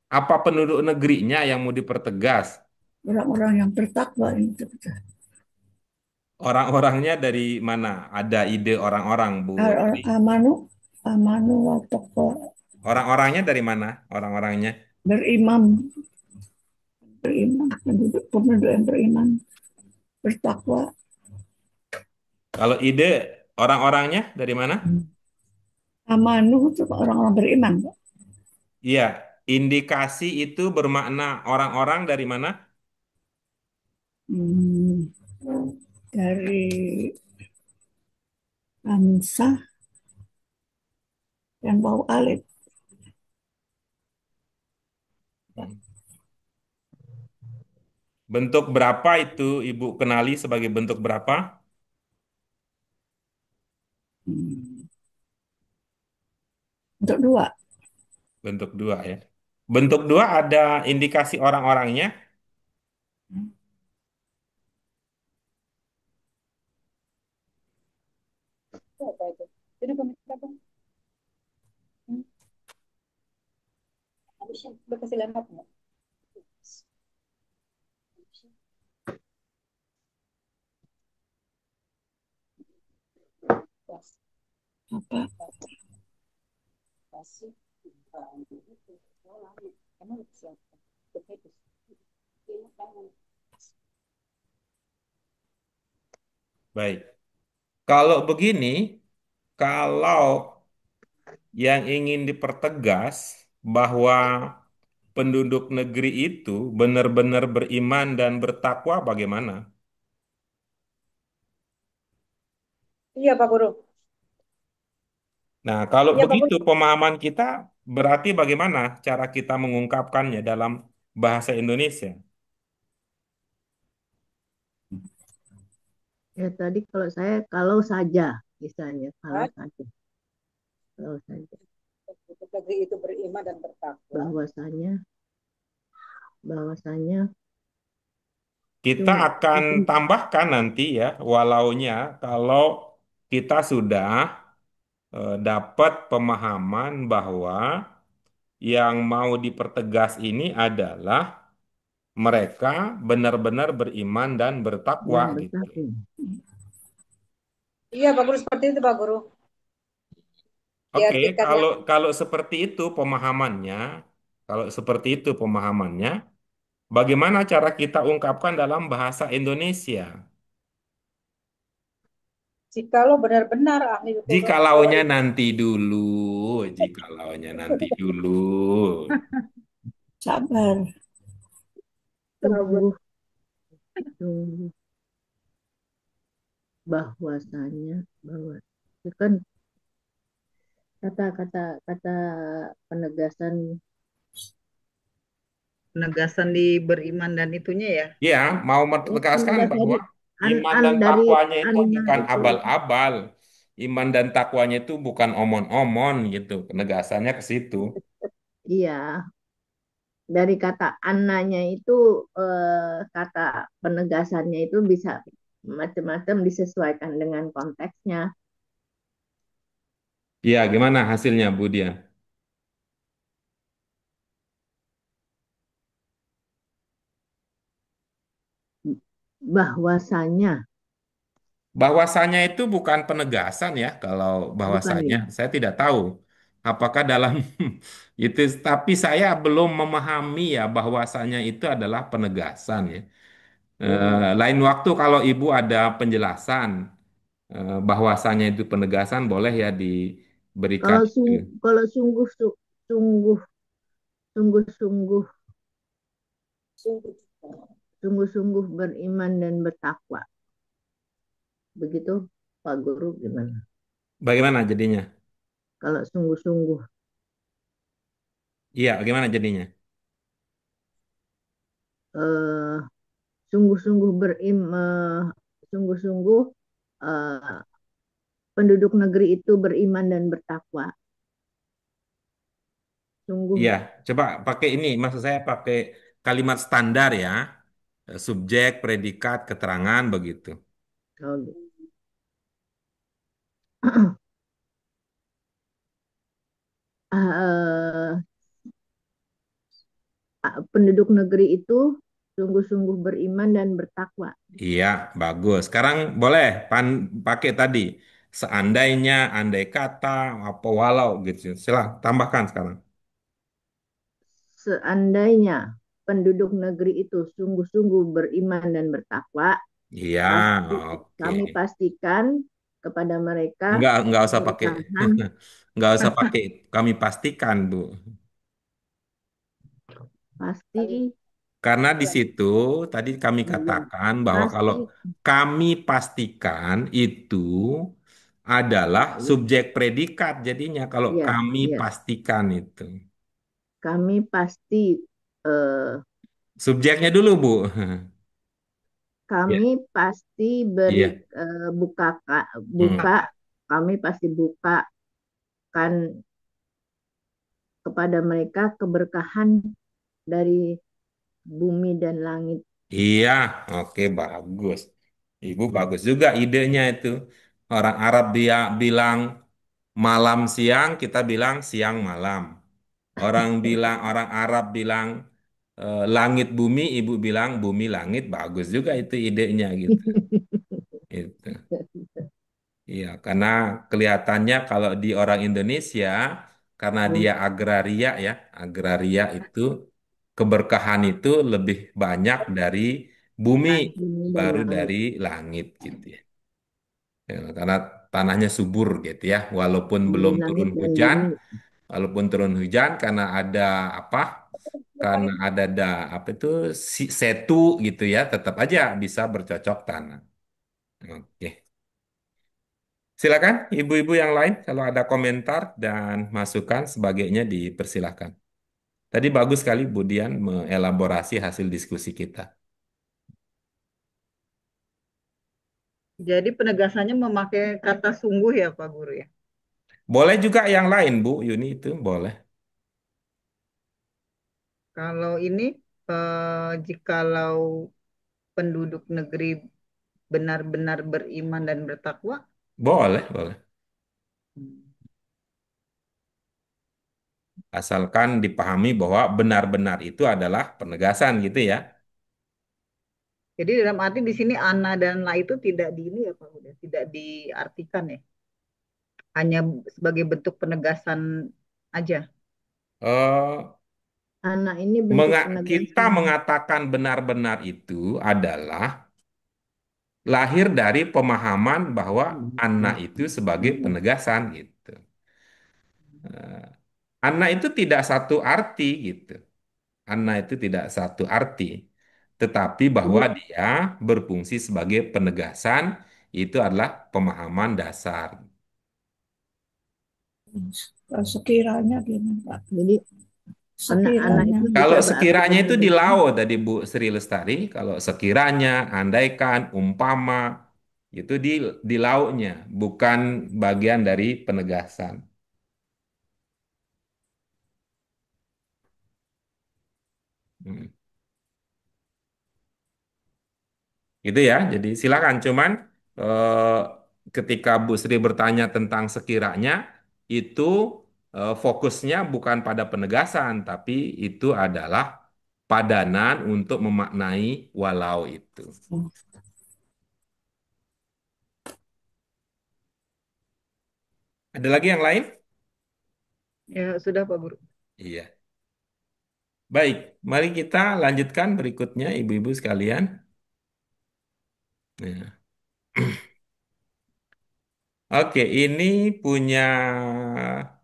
Apa penduduk negerinya yang mau dipertegas? Orang-orang yang bertakwa itu. Orang-orangnya dari mana? Ada ide orang-orang, Bu Sri. Amanu, amanu wa taqwa. Orang-orangnya dari mana? Orang-orangnya. Berimam, beriman, penduduk yang beriman, bertakwa. Kalau ide orang-orangnya dari mana? Amanu itu orang-orang beriman, Pak. Iya, indikasi itu bermakna orang-orang dari mana? Hmm, dari Hamzah yang bau alit. Bentuk berapa itu Ibu kenali sebagai bentuk berapa? Hmm, untuk dua. Bentuk dua ya. Bentuk dua ada indikasi orang-orangnya. Itu apa itu? Jadi pemirsa apa? Hmm, habisnya berkasih lembab nggak? Kas- Apa? kasih. Emang siapa? Begitu. Baik. Kalau begini, kalau yang ingin dipertegas bahwa penduduk negeri itu benar-benar beriman dan bertakwa bagaimana? Iya Pak Guru. Nah, kalau Iya Pak begitu Guru. pemahaman kita berarti bagaimana cara kita mengungkapkannya dalam bahasa Indonesia? Ya tadi kalau saya kalau saja misalnya Ah, kalau saja penduduk negeri itu beriman dan bertakwa. bahwasanya bahwasanya Kita sungguh, akan tambahkan nanti ya, walaunya kalau kita sudah dapat pemahaman bahwa yang mau dipertegas ini adalah mereka benar-benar beriman dan bertakwa dan gitu. bertakwa. Iya Pak Guru seperti itu Pak Guru. Oke, Diartikan yang kalau kalau seperti itu pemahamannya, kalau seperti itu pemahamannya, bagaimana cara kita ungkapkan dalam bahasa Indonesia? jikalau benar-benar ahli hukum bahwa Jikalaunya itu nanti dulu, jikalaunya nanti dulu. Sabar. Sungguh sungguh bahwa itu kan kata penegasan Penegasan di beriman dan itunya ya. Ya, mau ya menegaskan penegasan bahwa iman dan dari takwanya itu anna bukan itu abal-abal. Iman dan takwanya itu bukan omon-omon gitu. Penegasannya ke situ. iya dari kata annanya itu kata penegasannya itu bisa macam-macam disesuaikan dengan konteksnya Iya, gimana hasilnya, Bu Dia? bahwasanya Bahwasanya itu bukan penegasan ya, kalau bukan bahwasanya ya. saya tidak tahu apakah dalam itu, tapi saya belum memahami ya bahwasanya itu adalah penegasan ya. Lain waktu kalau Ibu ada penjelasan bahwasanya itu penegasan boleh ya diberikan. Kalau sungguh sungguh sungguh sungguh sungguh sungguh beriman dan bertakwa begitu Pak Guru gimana Bagaimana jadinya? kalau sungguh-sungguh Iya, bagaimana jadinya? eh, sungguh-sungguh sungguh-sungguh eh, penduduk negeri itu beriman dan bertakwa. Sungguh Iya, coba pakai ini, maksud saya pakai kalimat standar ya. Subjek, predikat, keterangan begitu. kalau gitu. Eh, penduduk negeri itu sungguh-sungguh beriman dan bertakwa. Iya, bagus. Sekarang boleh pakai tadi seandainya, andai kata, apa walau gitu. Silah tambahkan sekarang. Seandainya penduduk negeri itu sungguh-sungguh beriman dan bertakwa, Iya, oke. kami pastikan kepada mereka Nggak usah pakai, keberkahan nggak usah pakai. Kami pastikan, Bu. pasti. Karena di situ tadi kami Iya, katakan bahwa kalau pasti. kami pastikan itu adalah subjek predikat. Jadinya kalau Iya, kami iya. pastikan itu. Kami pasti eh, Subjeknya dulu, Bu. Iya, kami pasti iya. buka Hmm. buka kami pasti bukakan kepada mereka keberkahan dari bumi dan langit. Iya, oke bagus. Ibu bagus juga idenya itu. Orang Arab dia bilang malam siang, kita bilang siang malam. Orang Arab bilang langit bumi, ibu bilang bumi langit. Bagus juga itu idenya gitu. Itu. Iya, karena kelihatannya kalau di orang Indonesia, karena dia agraria ya, agraria itu keberkahan itu lebih banyak dari bumi, Bumi dan baru langit. dari langit gitu ya. Ya, karena tanahnya subur gitu ya, walaupun Bumi, belum langit turun dan hujan, bumi. walaupun turun hujan karena ada apa? Karena ada apa itu setu gitu ya, tetap aja bisa bercocok tanam. Oke. Silakan ibu-ibu yang lain kalau ada komentar dan masukan sebagainya dipersilahkan. Tadi bagus sekali Bu Dian mengelaborasi hasil diskusi kita. Jadi penegasannya memakai kata sungguh ya Pak Guru ya. Boleh juga yang lain Bu Yuni itu boleh. Kalau ini jikalau penduduk negeri benar-benar beriman dan bertakwa, Boleh, boleh. Asalkan dipahami bahwa benar-benar itu adalah penegasan gitu ya. jadi dalam arti di sini ana dan la itu tidak di ini ya Pak Guru, tidak diartikan ya, hanya sebagai bentuk penegasan aja. Eh, Anak ini bentuk kita penegasan. mengatakan benar-benar itu adalah lahir dari pemahaman bahwa anak itu sebagai penegasan gitu. Anak itu tidak satu arti gitu. Anak itu tidak satu arti, tetapi bahwa Jadi dia berfungsi sebagai penegasan itu adalah pemahaman dasar. Sekiranya gini, Pak. jadi anak Sekiranya. itu Kalau bisa berarti sekiranya itu di penegasan. laut tadi Bu Sri Lestari, kalau sekiranya, andaikan, umpama, itu di lautnya, bukan bagian dari penegasan. Hmm. Gitu ya. Jadi silakan. Cuman ketika Bu Sri bertanya tentang sekiranya, itu fokusnya bukan pada penegasan, tapi itu adalah padanan untuk memaknai walau itu. Ada lagi yang lain? Ya sudah Pak Guru. Iya. Baik, mari kita lanjutkan berikutnya, ibu-ibu sekalian. Ya. Oke, ini punya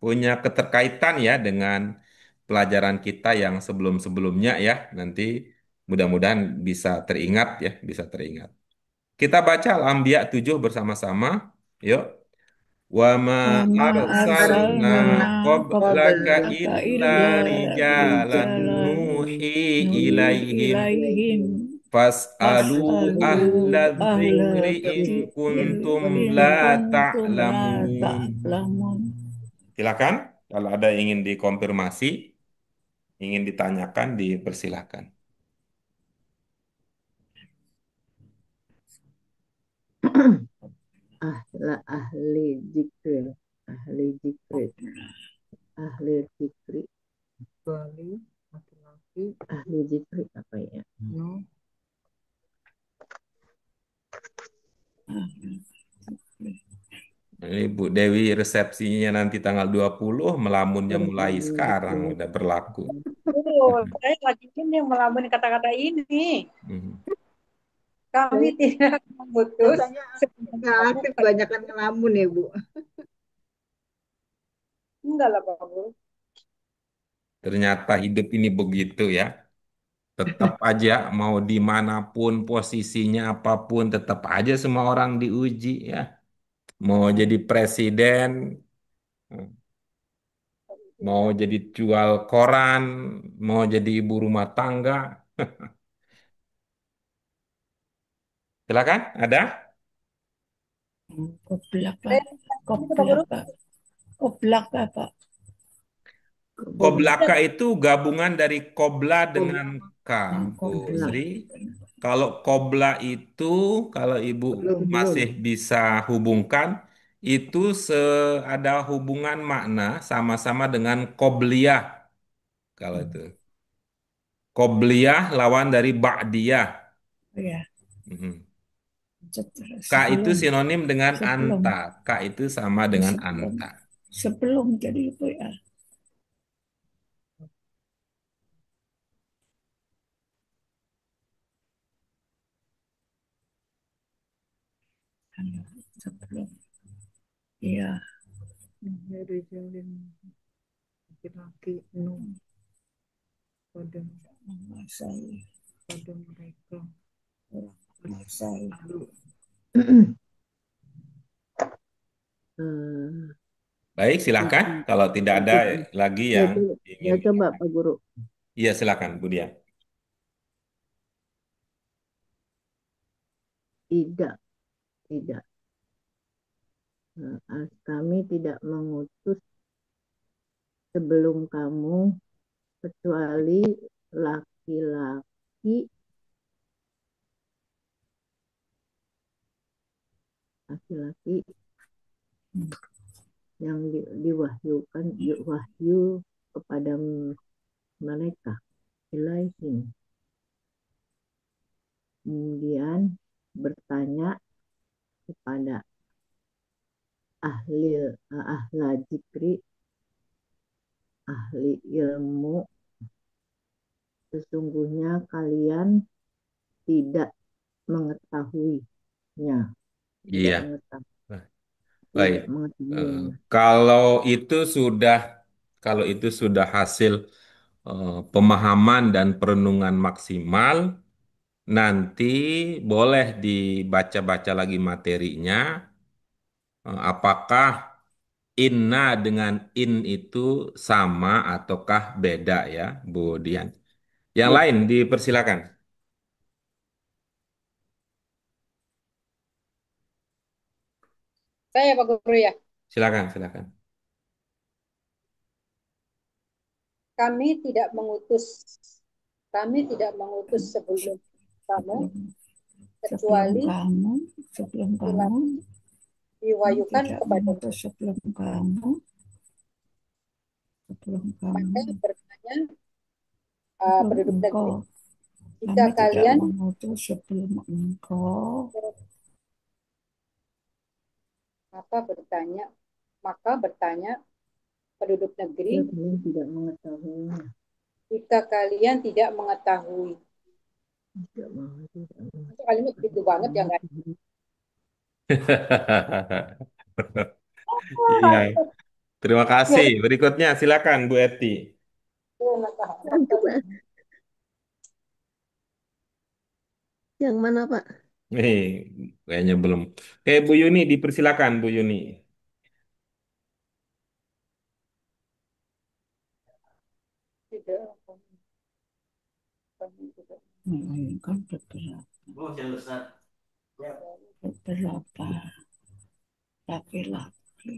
punya keterkaitan ya dengan pelajaran kita yang sebelum-sebelumnya ya. Nanti mudah-mudahan bisa teringat ya, bisa teringat. Kita baca Al-Anbiya 7 bersama-sama. Yuk. Wa ma Wama arsalna arsalna qablaka qablaka illa illa rijalan rijalan nuhi nuhi ilaihim ilaihim fas'alu fas'alu ahla ahla dzikri in kuntum dzikri in la kuntum la ta'lamun. ta'lamun. Silakan, kalau ada yang ingin dikonfirmasi, ingin ditanyakan, dipersilakan. Ahli zikir, ahli zikir, ahli zikir, Kecuali laki-laki, ahli zikir apa ya? no. Ini Bu Dewi resepsinya nanti tanggal 20, melamunnya mulai sekarang, Zikir. udah berlaku. saya lagi ini melamun kata-kata ini. Hmm. Kami Saya tidak memutus biasanya sebelum nggak kamu aktif, kebanyakan ngelamun ya, Bu. enggak lah Pak Guru. Ternyata hidup ini begitu ya. Tetap aja mau dimanapun posisinya apapun, tetap aja semua orang diuji ya. Mau jadi presiden, mau jadi jual koran, mau jadi ibu rumah tangga. Silakan, ada? Koblak Saya Pak. itu Pak Koblak Guru. Pak. Koblak Pak. Kobra, Koblaka itu gabungan dari kobla dengan K, Bu Koblak. Sri. Kalau kobla itu, kalau Ibu Sebelum. masih bisa hubungkan, itu ada hubungan makna sama-sama dengan kobliyah. Kalau itu. Kobliyah lawan dari ba'diyah. Oh ya, Mhm. K itu sebelum. sinonim dengan Sebelum. anta. K itu sama dengan Sebelum. anta. Sebelum jadi itu ya. Sebelum. Iya. Dari jalan laki-laki Nuh pada Menguasai. mereka Menguasai. lalu eh, Baik, silakan. tidak, Kalau tidak ada tidak. lagi Ya, yang ya ingin. coba Pak Guru. Iya, silakan, Bu Dia. Tidak, tidak. Kami tidak mengutus sebelum kamu kecuali laki-laki laki-laki yang diwahyukan wahyu kepada mereka ilaihim. Kemudian bertanya kepada ahli ahla zikri, ahli ilmu, sesungguhnya kalian tidak mengetahuinya, tidak Iya. mengetahui, Baik. tidak Eh, mengetahuinya. kalau itu sudah hasil pemahaman dan perenungan maksimal, nanti boleh dibaca-baca lagi materinya. Apakah inna dengan in itu sama ataukah beda ya, Bu Dian? Yang Ya, lain dipersilakan. Saya Pak Guru ya. Silakan, silakan. Kami tidak mengutus kami tidak mengutus sebelum kamu Sebelum. Sebelum kecuali kamu. Sebelum kamu. diwayukan Tidak kepada mengutus sebelum kamu. Sebelum maka kamu. bertanya Sebelum penduduk engkau. negeri. Jika Kami tidak kalian mengutus sebelum engkau. maka bertanya maka bertanya penduduk negeri, ya kalian tidak mengetahuinya. jika kalian tidak mengetahui. Tidak mau, tidak mau. Itu kalimat begitu banget ya nggak? Iya, Ah, terima kasih. Berikutnya, silakan Bu Eti. Coba yang mana Pak? Nih, kayaknya belum. Bu Yuni, dipersilakan Bu Yuni. Tidak, kami tidak. Menginginkan beberapa laki-laki.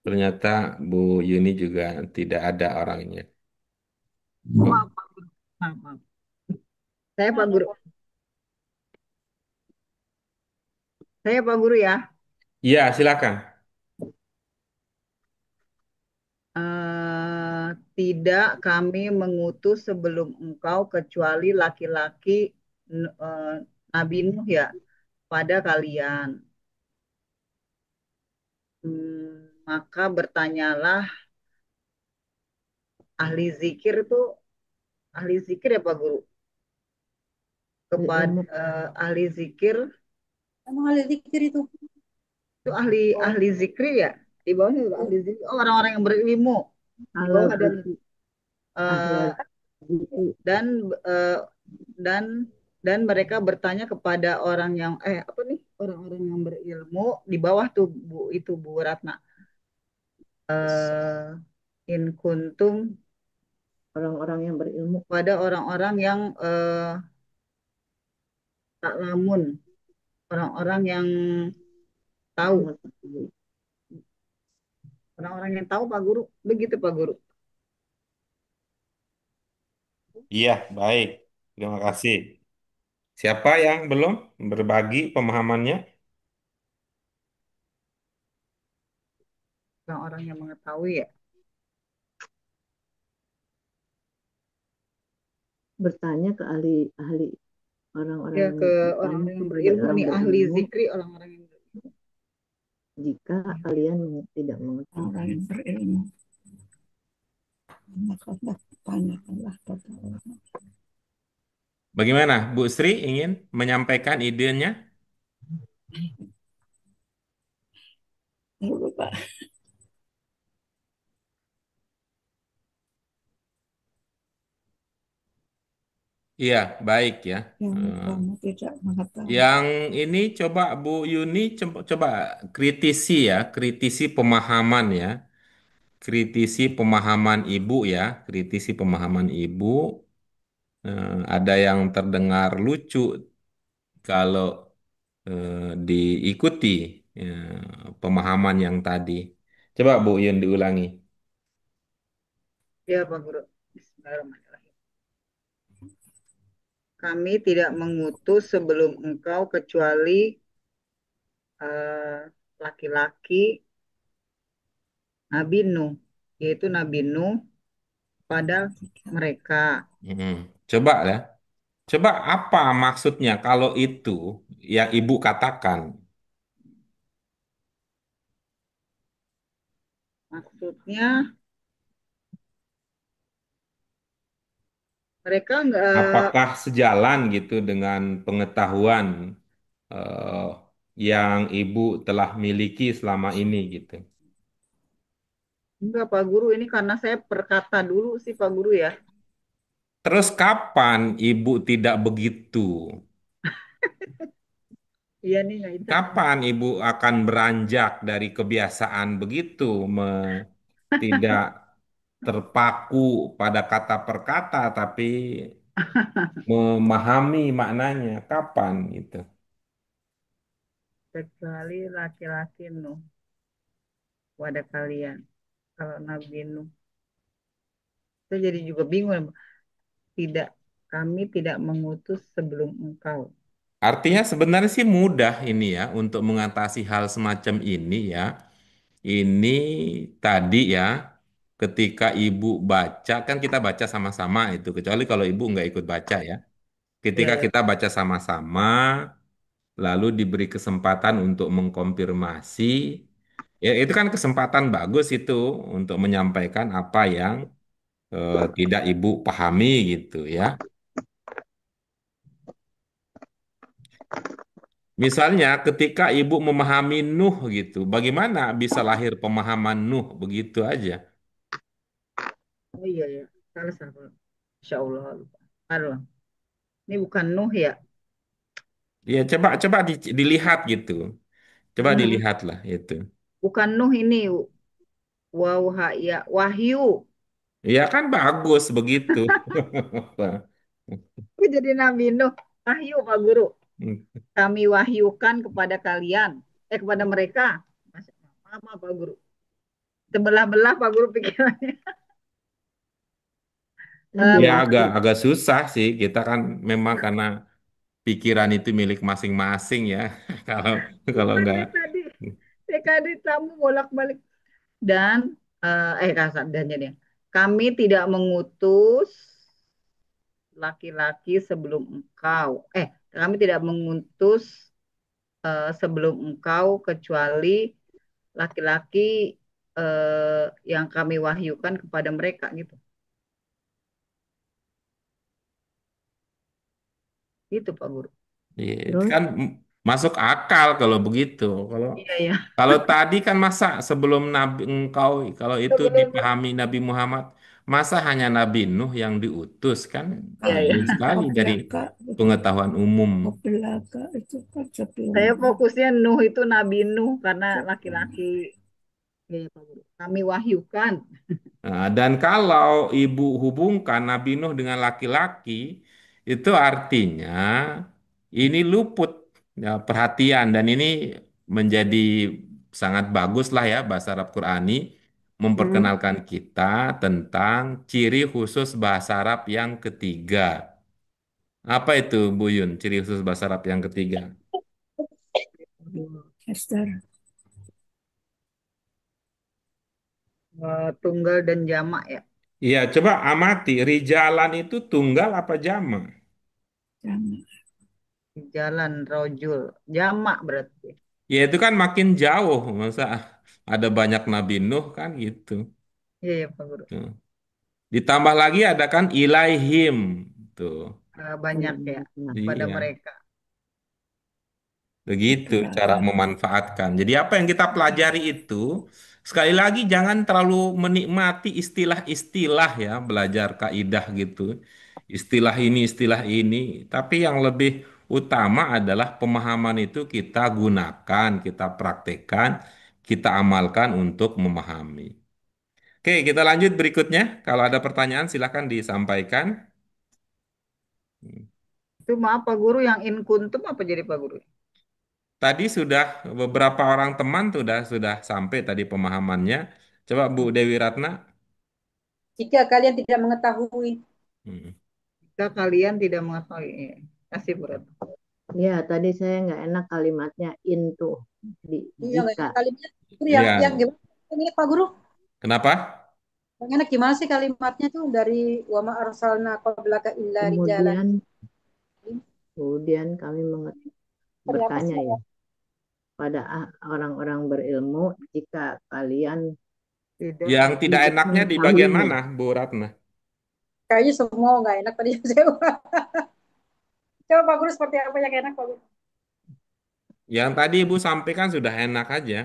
Ternyata Bu Yuni juga tidak ada orangnya. maaf, Pak Guru. Maaf, maaf. Saya Pak Guru. Saya Pak Guru ya. Iya, silakan. Eh, tidak kami mengutus sebelum engkau kecuali laki-laki Nabi Nuh ya pada kalian. Maka bertanyalah ahli zikir itu ahli zikir ya Pak Guru. Kepada Berilmu. ahli zikir Emang ahli zikir itu. itu ahli Oh, ahli zikri ya. Di bawahnya juga ahli zikir. Oh, orang-orang yang berilmu. Di Ala bawah ada zikri. Ahla eh, zikri. dan eh, dan dan mereka bertanya kepada orang yang apa nih orang-orang yang berilmu di bawah tuh Bu itu Bu Ratna. Eh, in kuntum Orang-orang yang berilmu. pada orang-orang yang tak lamun, orang-orang yang tahu, Mengetahui. orang-orang yang tahu Pak Guru, begitu Pak Guru. Iya, baik. Terima kasih. Siapa yang belum berbagi pemahamannya? Orang-orang yang mengetahui ya. Bertanya ke ahli-ahli orang-orang Ya yang ke bertanya orang-orang yang kepada berilmu orang nih, ahli berilmu zikri orang-orang yang berilmu. jika kalian tidak Orang mengetahui. yang berilmu. Maka tanyakanlah pada orang. Bagaimana, Bu Sri ingin menyampaikan idenya? Lalu Pak, Iya, baik ya. yang Eh, kamu tidak mengetahui. Yang ini coba Bu Yuni coba kritisi ya, kritisi pemahaman ya, kritisi pemahaman Ibu ya, kritisi pemahaman Ibu. Ada yang terdengar lucu kalau diikuti pemahaman yang tadi. Coba Bu Yun diulangi. Ya Pak Guru. Bismillahirrahmanirrahim. Kami tidak mengutus sebelum engkau kecuali laki-laki Nabi Nuh, yaitu Nabi Nuh pada mereka. Hmm. Coba ya, coba apa maksudnya kalau itu yang Ibu katakan? Maksudnya mereka nggak Apakah sejalan gitu dengan pengetahuan eh, yang Ibu telah miliki selama ini gitu? enggak Pak Guru ini karena saya perkata dulu sih Pak Guru ya. Terus kapan Ibu tidak begitu? Iya nih nggak bisa. Kapan Ibu akan beranjak dari kebiasaan begitu, tidak terpaku pada kata per kata, tapi memahami maknanya? Kapan gitu? Kecuali laki-laki Nuh pada kalian. Kalau Nabi Nuh, saya jadi juga bingung. Tidak, kami tidak mengutus sebelum engkau. Artinya sebenarnya sih mudah ini ya untuk mengatasi hal semacam ini ya. Ini tadi ya, ketika Ibu baca, kan kita baca sama-sama itu, kecuali kalau Ibu nggak ikut baca ya. Iya, Ketika ya. kita baca sama-sama, lalu diberi kesempatan untuk mengkonfirmasi, ya itu kan kesempatan bagus itu untuk menyampaikan apa yang tidak Ibu pahami gitu ya. Misalnya ketika Ibu memahami Nuh gitu, bagaimana bisa lahir pemahaman Nuh begitu aja? Oh iya ya. Salah salah. Insya Allah lupa. Aduh, ini bukan Nuh ya. Ya coba coba dilihat gitu. Coba Hmm, dilihatlah itu. bukan Nuh ini. Ya, Wahyu. Ya kan bagus begitu. Aku jadi Nabi Nuh. Wahyu Pak Guru. Kami wahyukan kepada kalian. Kepada mereka. Apa Pak Guru? Sebelah-belah Pak Guru pikirannya. Nabi Ya agak Wahyu. agak susah sih. Kita kan memang karena pikiran itu milik masing-masing ya. Kalau kalau Bukan nggak dari tadi. Dari tadi kamu bolak-balik. Dan, kasar dan jadi. Kami tidak mengutus laki-laki sebelum engkau. Kami tidak mengutus sebelum engkau kecuali laki-laki yang kami wahyukan kepada mereka gitu. Itu Pak Guru. Iya, itu Terus kan masuk akal kalau begitu. Kalau Iya ya. kalau tadi kan masa sebelum Nabi engkau kalau itu Sebelum dipahami Nabi Muhammad, masa hanya Nabi Nuh yang diutus kan Iya ya. jauh sekali dari Kopelaka, pengetahuan umum. Kopelaka itu kan sebelum Saya fokusnya Nuh itu Nabi Nuh karena sebelum laki-laki. Iya Pak Guru. Kami wahyukan. Nah, dan kalau ibu hubungkan Nabi Nuh dengan laki-laki, itu artinya ini luput ya, perhatian dan ini menjadi sangat bagus lah ya bahasa Arab Qurani Hmm. memperkenalkan kita tentang ciri khusus bahasa Arab yang ketiga. Apa itu Bu Yun, ciri khusus bahasa Arab yang ketiga? Esther. Tunggal dan jamak ya. Iya, coba amati, rijalan itu tunggal apa jama'? Jangan. Jalan rojul. Jamak berarti. Ya itu kan makin jauh, masa ada banyak Nabi Nuh kan gitu. Iya ya Pak Guru. Tuh. Ditambah lagi ada kan ilaihim, tuh. Banyak ya nah, pada Iya, mereka. begitu cara Keberatan. memanfaatkan. Jadi apa yang kita pelajari itu, sekali lagi jangan terlalu menikmati istilah-istilah ya, belajar kaidah gitu. Istilah ini, tapi yang lebih utama adalah pemahaman itu kita gunakan, kita praktekkan, kita amalkan untuk memahami. Oke, kita lanjut berikutnya. Kalau ada pertanyaan, silakan disampaikan. Itu maaf Pak Guru yang in kuntum apa jadi Pak Guru? Tadi sudah beberapa orang teman sudah sampai tadi pemahamannya. Coba Bu Dewi Ratna. Jika kalian tidak mengetahui, Hmm. Jika kalian tidak mengetahui. Kasih berat. ya tadi saya nggak enak kalimatnya into di iya nggak jika enak kalimatnya. Guru yang Ya, gimana? Ini Pak Guru, kenapa? yang enak gimana sih kalimatnya tuh dari wama arsalna qablaka illa rijalan. kemudian kemudian kami Seperti apa bertanya sih? ya pada orang-orang berilmu jika kalian Tidak. Yang tidak tidak enaknya di bagian mengetahuinya. mana, Bu Ratna? Kayaknya semua nggak enak tadi saya. Coba Pak Guru seperti apa yang enak Pak Guru? Yang tadi Ibu sampaikan sudah enak aja.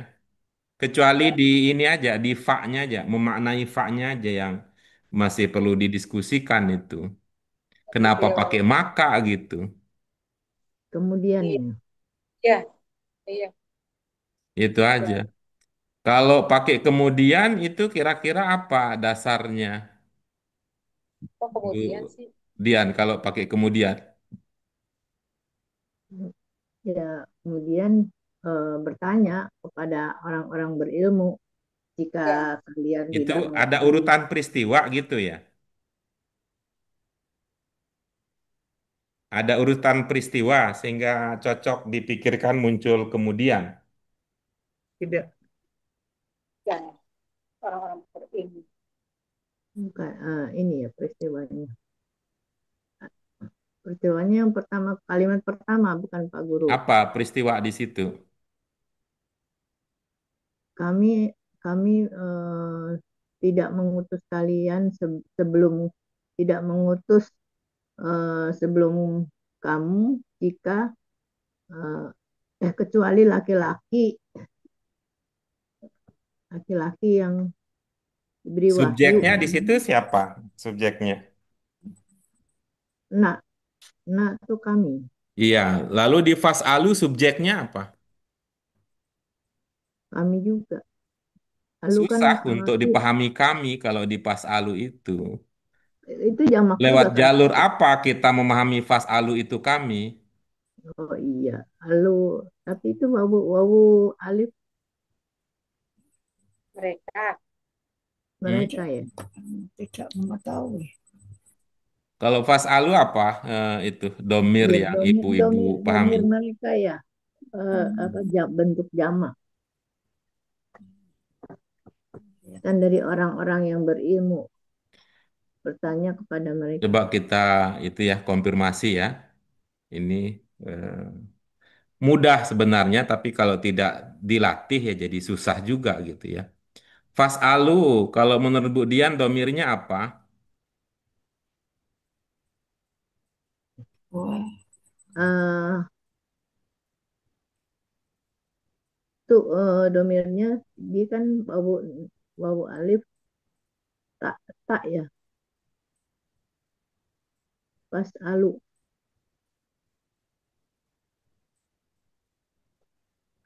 Kecuali Ya, di ini aja, di fa-nya aja, memaknai fa-nya aja yang masih perlu didiskusikan itu. gitu Kenapa ya. pakai maka gitu? Kemudiannya Iya, iya. Itu aja. Ya. Kalau pakai kemudian itu kira-kira apa dasarnya, Kok Bu kemudian sih? Dian? Kalau pakai kemudian, ya kemudian bertanya kepada orang-orang berilmu jika Ya, kalian itu tidak ada mengetahui. urutan peristiwa gitu ya? Ada urutan peristiwa sehingga cocok dipikirkan muncul kemudian. Tidak. ya. Orang-orang berilmu. Bukan, ini ya peristiwanya. Peristiwanya yang pertama, kalimat pertama bukan Pak Guru. Apa peristiwa di situ? Kami kami tidak mengutus kalian sebelum tidak mengutus sebelum kamu jika eh, kecuali laki-laki yang diberi wahyu. Subjeknya di situ siapa? Subjeknya. Nak, nak itu kami, Iya, lalu di fas'alu subjeknya apa? kami juga. Lalu kan Susah untuk kami dipahami kami kalau di fas'alu itu. itu jamak juga Lewat kan Pak jalur Guru. apa kita memahami fas'alu itu kami? Oh iya, lalu tapi itu wawu wawu alif Mereka. Hmm? mereka ya. Tidak mengetahui. Kalau fas'alu apa? Itu domir Ya, yang domir, ibu-ibu domir, pahami. domir mereka ya. Apa bentuk jamak kan dari orang-orang yang berilmu bertanya kepada mereka. Coba kita itu ya konfirmasi ya. Ini eh, mudah sebenarnya, tapi kalau tidak dilatih ya jadi susah juga gitu ya. Fas'alu, kalau menurut Bu Dian domirnya apa? Wah, eh tuh domirnya dia kan wawu wawu alif tak tak ya pas alu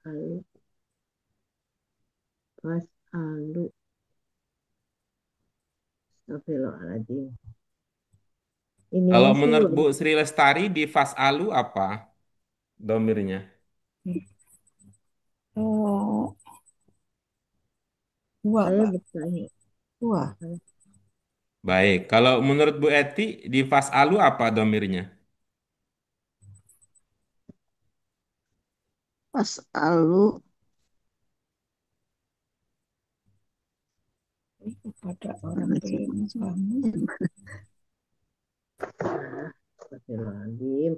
alu pas alu Astagfirullahaladzim. Kalau Ininya sih menurut Bu Sri Lestari di fas'alu apa domirnya? Oh, dua, saya Pak. bertanya. Dua. Baik, kalau menurut Bu Eti di fas'alu apa domirnya? Pas alu Kepada orang beriman kamu. Astagfirullahaladzim.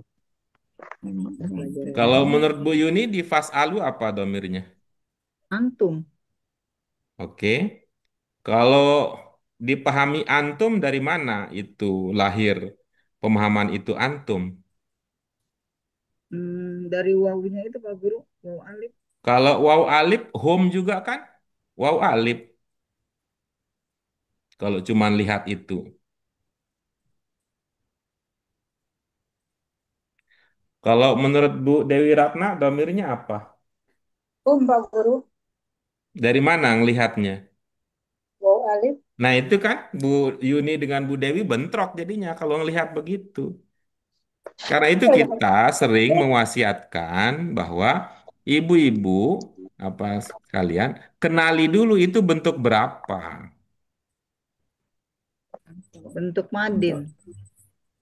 Kita Orang-orang pelajaran Kalau ini. beriman. menurut Bu Yuni di fas'alu apa domirnya? Antum. Oke. Kalau dipahami antum dari mana itu lahir pemahaman itu antum? Dari wawunya itu Pak Guru, wawu alif. Kalau waw alif home juga kan? Waw alif kalau cuman lihat itu. Kalau menurut Bu Dewi Ratna domirnya apa? Pak Guru, Dari mana ngelihatnya? wow alif. Nah itu kan Bu Yuni dengan Bu Dewi bentrok jadinya kalau ngelihat begitu. Karena itu kita sering mewasiatkan bahwa ibu-ibu apa sekalian kenali dulu itu bentuk berapa Bentuk madin. bentuk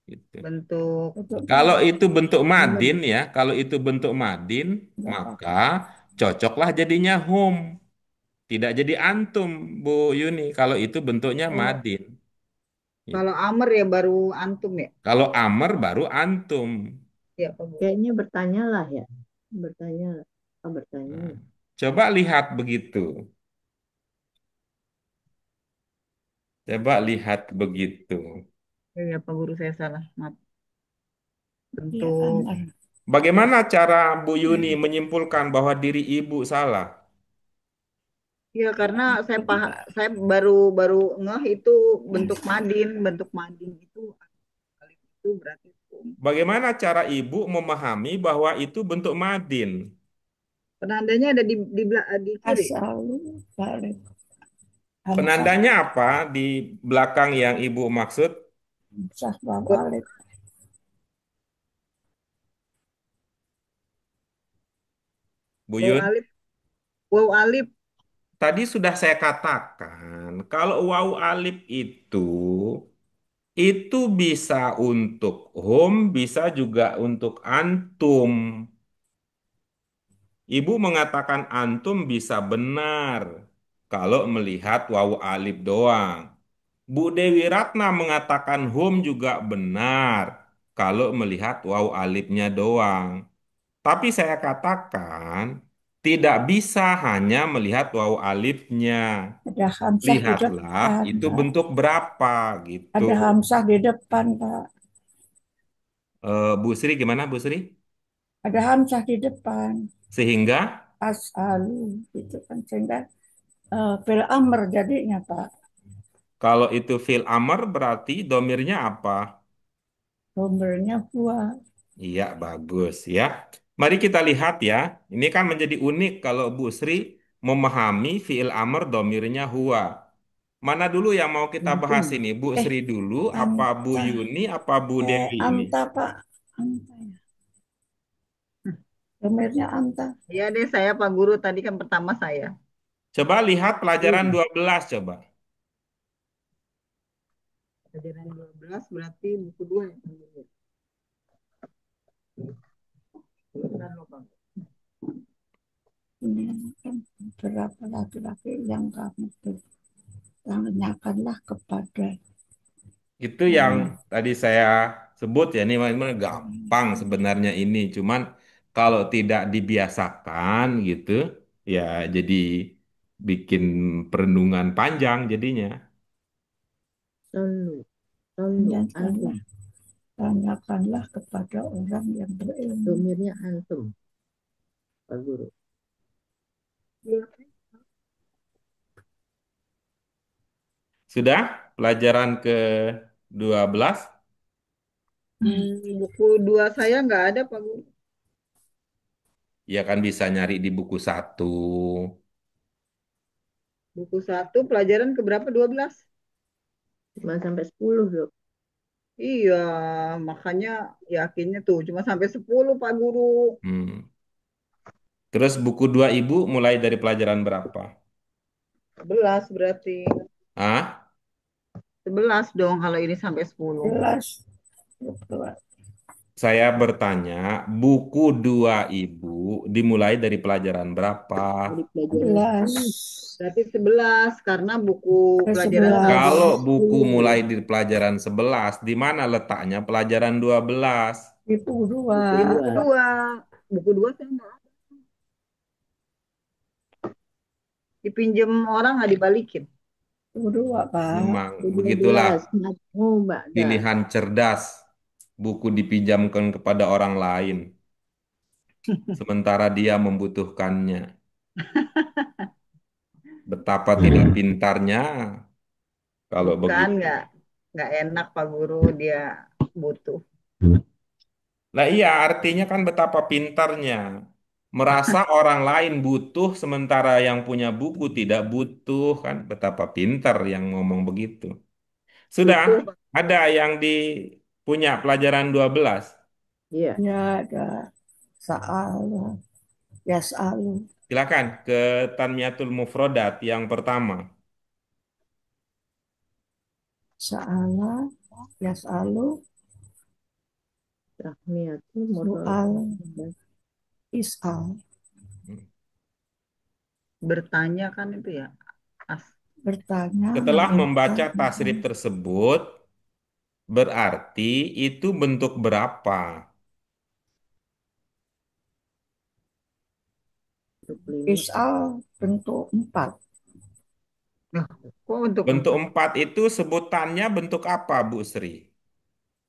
gitu. Bentuk Untuk Kalau itu bentuk nomor. madin ya, kalau itu bentuk madin enggak maka pakai. cocoklah jadinya hum, tidak jadi antum Bu Yuni kalau itu bentuknya Kalau madin. Gitu. kalau amer ya baru antum ya. Kalau amer baru antum. Ya Pak Guru. Kayaknya bertanyalah ya. Bertanya. Oh, bertanya. Nah, coba lihat begitu. Coba lihat begitu. Ya Pak Guru saya salah. Maaf. Iya, Bentuk. Amar. Bagaimana cara Bu Yuni menyimpulkan bahwa diri ibu salah? Ya karena saya baru baru ngeh itu bentuk madin, itu alif itu berarti kum. Bagaimana cara ibu memahami bahwa itu bentuk madin? Penandanya ada di kiri. Asal balik. Hamzah. Penandanya apa di belakang yang ibu maksud? Hamzah Wa- balik. Bu Waw Yun, alif, waw alif. tadi sudah saya katakan, kalau waw alif itu bisa untuk home, bisa juga untuk antum. Ibu mengatakan antum bisa benar kalau melihat waw alif doang. Bu Dewi Ratna mengatakan hum juga benar kalau melihat waw alifnya doang. Tapi saya katakan tidak bisa hanya melihat waw alifnya. Ada Hamzah di Lihatlah depan, itu Pak. bentuk berapa gitu. Ada Hamzah di depan, Pak. Bu Sri gimana Bu Sri? Ada Hamzah di depan. Sehingga As'alu gitu kan. Sehingga fil amr jadinya, Pak. kalau itu fil amr berarti domirnya apa? Nomornya buah. Iya, bagus ya. Mari kita lihat ya. Ini kan menjadi unik kalau Bu Sri memahami fiil amr domirnya huwa. Mana dulu yang mau kita bahas Antum. ini? Bu Eh, Sri dulu, apa Bu anta. Yuni, apa Bu Dewi ini? Anta, Pak. Anta ya. Nomornya anta. Ya deh saya Pak Guru tadi kan pertama saya. Coba lihat pelajaran Tuh, 12 coba. pelajaran 12 berarti buku 2 ya Pak Guru. Bukan loh, Pak. Ini kan beberapa laki-laki yang kamu tanyakanlah kepada Itu yang Allah. tadi saya sebut ya, ini memang gampang sebenarnya ini. Cuman kalau tidak dibiasakan gitu, ya jadi bikin perenungan panjang jadinya. Solu. Solu. Kemudian Antum. tanyakanlah kepada orang yang berilmu. Domirnya antum, Pak Guru. Sudah pelajaran ke-12? Buku 2 saya nggak ada, Pak Guru. Ya kan bisa nyari di buku 1. Buku 1 pelajaran keberapa? 12. 5 sampai 10 loh. Iya, makanya yakinnya tuh cuma sampai 10, Pak Guru. Hmm. Terus buku 2 Ibu mulai dari pelajaran berapa? 11 berarti. Ah, 11 dong kalau ini sampai 10. Jelas. Betul. saya bertanya, buku 2 Ibu dimulai dari pelajaran berapa? Dari pelajaran 11. 10. Berarti 11 karena buku Ke pelajaran Kalau 11. kelompok buku 10. mulai di pelajaran 11, di mana letaknya pelajaran 12? Itu dua. Buku Di buku 2. 2. Buku 2 saya nggak ada. Dipinjem orang nggak dibalikin. Itu dua, Pak. Memang Buku begitulah 12. Oh, Mbak, dah. pilihan cerdas. Buku dipinjamkan kepada orang lain, sementara dia membutuhkannya. Betapa tidak pintarnya kalau Bukan begitu. nggak enak Pak Guru dia butuh. Nah iya, artinya kan betapa pintarnya. Merasa orang lain butuh, sementara yang punya buku tidak butuh. Kan betapa pintar yang ngomong begitu. Sudah, Butuh Pak. ada yang punya pelajaran 12. Iya. Ya ada soal. Ya soal. Silakan ke Tanmiyatul Mufrodat yang pertama. Soal. Ya soal. Rahmiyatul Murad. Soal. Isal. Bertanya kan itu ya. As, Bertanya, Setelah meminta membaca tasrif tentang tersebut, berarti itu bentuk berapa? Untuk 5. isal bentuk 4. Loh, kok untuk Bentuk 4 empat itu sebutannya bentuk apa, Bu Sri?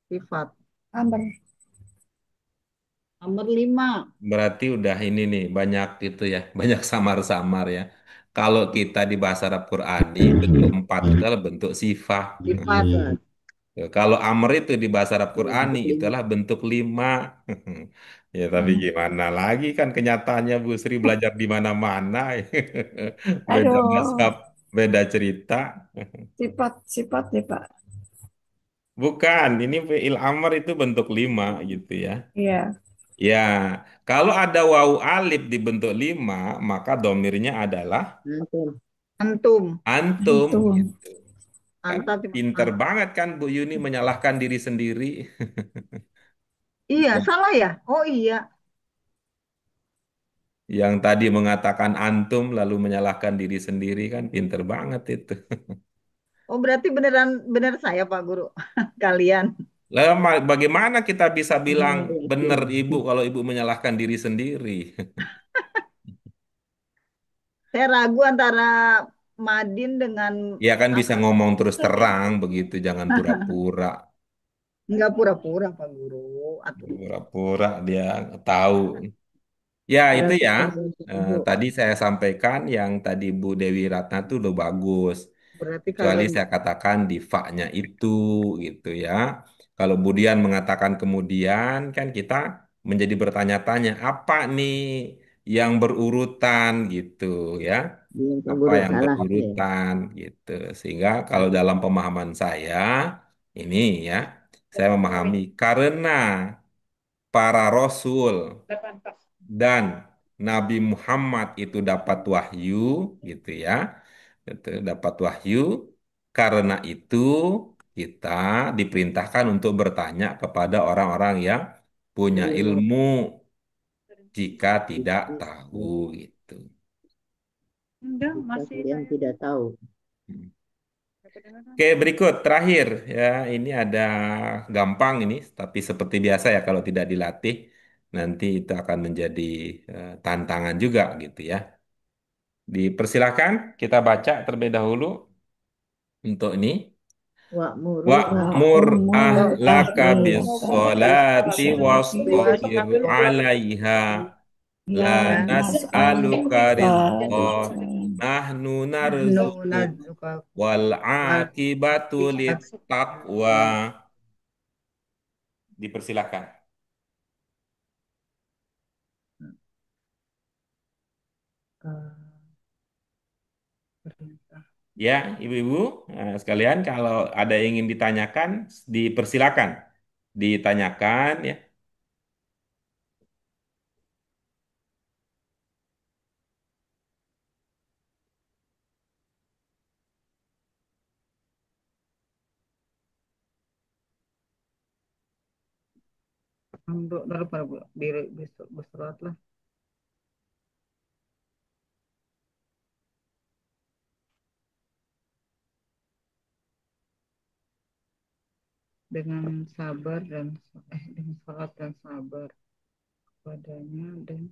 sifat? Amr. Nomor 5. Berarti udah ini nih, banyak itu ya, banyak samar-samar ya. Kalau kita di bahasa Arab Qurani, bentuk empat itu adalah bentuk sifat. Sifat. Kalau amr itu di bahasa Arab Kalau Qurani, bentuk 5. itulah bentuk 5. Ya, tapi Hmm. gimana lagi kan kenyataannya Bu Sri belajar di mana-mana. Beda Aduh, mazhab, beda cerita. sifat ya Pak. Bukan, ini fi'il amr itu bentuk 5 gitu ya. Iya, Ya, kalau ada wawu alif di bentuk 5, maka domirnya adalah Antum. Antum. antum itu. gitu. Kan Antar cuma pinter antum. banget kan Bu Yuni menyalahkan diri sendiri. Iya, salah ya? Oh iya. Yang tadi mengatakan antum lalu menyalahkan diri sendiri kan pinter banget itu. Oh berarti beneran bener saya Pak Guru. Kalian. Lalu bagaimana kita bisa bilang Oh, benar yakin. ibu kalau ibu menyalahkan diri sendiri? Saya ragu antara Madin dengan Ya kan bisa Kakak. ngomong terus terang begitu, jangan pura-pura. Enggak pura-pura Pak Guru. Atuh. Pura-pura dia tahu. Ya itu Berarti ya. termasuk Ibu. Tadi saya sampaikan yang tadi Bu Dewi Ratna tuh udah bagus. Berarti Kecuali kalian saya katakan di fa-nya itu gitu ya. Kalau kemudian mengatakan kemudian kan kita menjadi bertanya-tanya apa nih yang berurutan gitu ya. Belum Pak Apa Guru yang salah ya. berurutan gitu. Sehingga kalau dalam pemahaman saya ini ya, saya memahami karena para rasul dan Nabi Muhammad itu dapat wahyu gitu ya. Itu dapat wahyu karena itu kita diperintahkan untuk bertanya kepada orang-orang yang punya Ilmu. ilmu jika tidak Itu. tahu gitu. Enggak, Jika masih kalian saya tidak tahu. Hmm. nggak kedengaran. Oke, berikut terakhir ya. Ini ada gampang ini, tapi seperti biasa ya kalau tidak dilatih nanti itu akan menjadi tantangan juga gitu ya. Dipersilakan kita baca terlebih dahulu untuk ini. Wa'muru Wa'mur Wa'mur ahlaka ahlaka bis-sholati bis-sholati wastabir 'alaiha la la dan nas'aluka nas'aluka rizqa rizqan nahnu nu narzuquk nazuka wal wal aqibatu lit akibat taqwa. Dipersilakan. eh, perintah. Ya, ibu-ibu sekalian, kalau ada yang ingin ditanyakan, dipersilakan. Ditanyakan ya. Bersurat lah dengan sabar dengan salat dan sabar padanya dan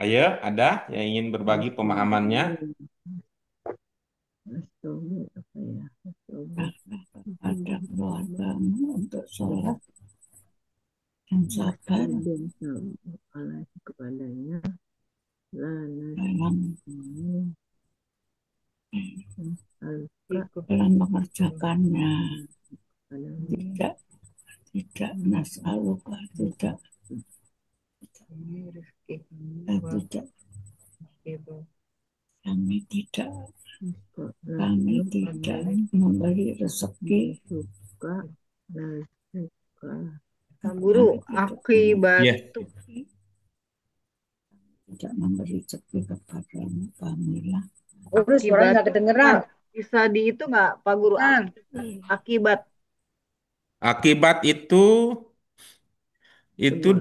Ayo, ada yang ingin berbagi pemahamannya? Astagfirullah, apa ya? Astagfirullah. kepada keluargamu untuk sholat dan sabar Dan sabar kepadanya lana dalam ini alka dalam mengerjakannya. padanya Tidak tidak nas'aluka tidak rezeki tidak itu kami tidak kami memberi rezeki suka suka guru Iya. akibat tidak memberi rezeki kepadamu kamilah Guru suara nggak kedengeran. bisa di itu nggak Pak Guru akibat Akibat itu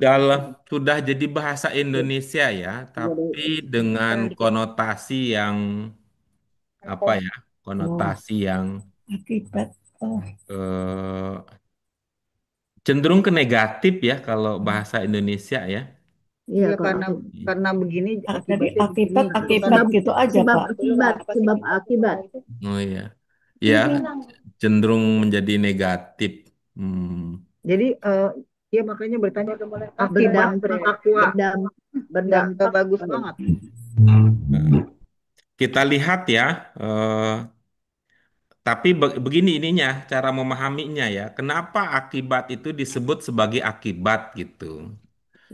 dalam sudah jadi bahasa Indonesia ya, tapi dengan konotasi yang apa ya? Konotasi yang akibat eh, cenderung ke negatif ya kalau bahasa Indonesia ya. iya ya kalau karena begini jadi akibatnya akibat gitu aja Pak. sebab akibat Oh iya. Ya, cenderung menjadi negatif. Hmm. jadi dia makanya bertanya akibat berdampak bertakwa berdampak bagus banget Kita lihat ya, tapi begini ininya cara memahaminya ya. Kenapa akibat itu disebut sebagai akibat gitu?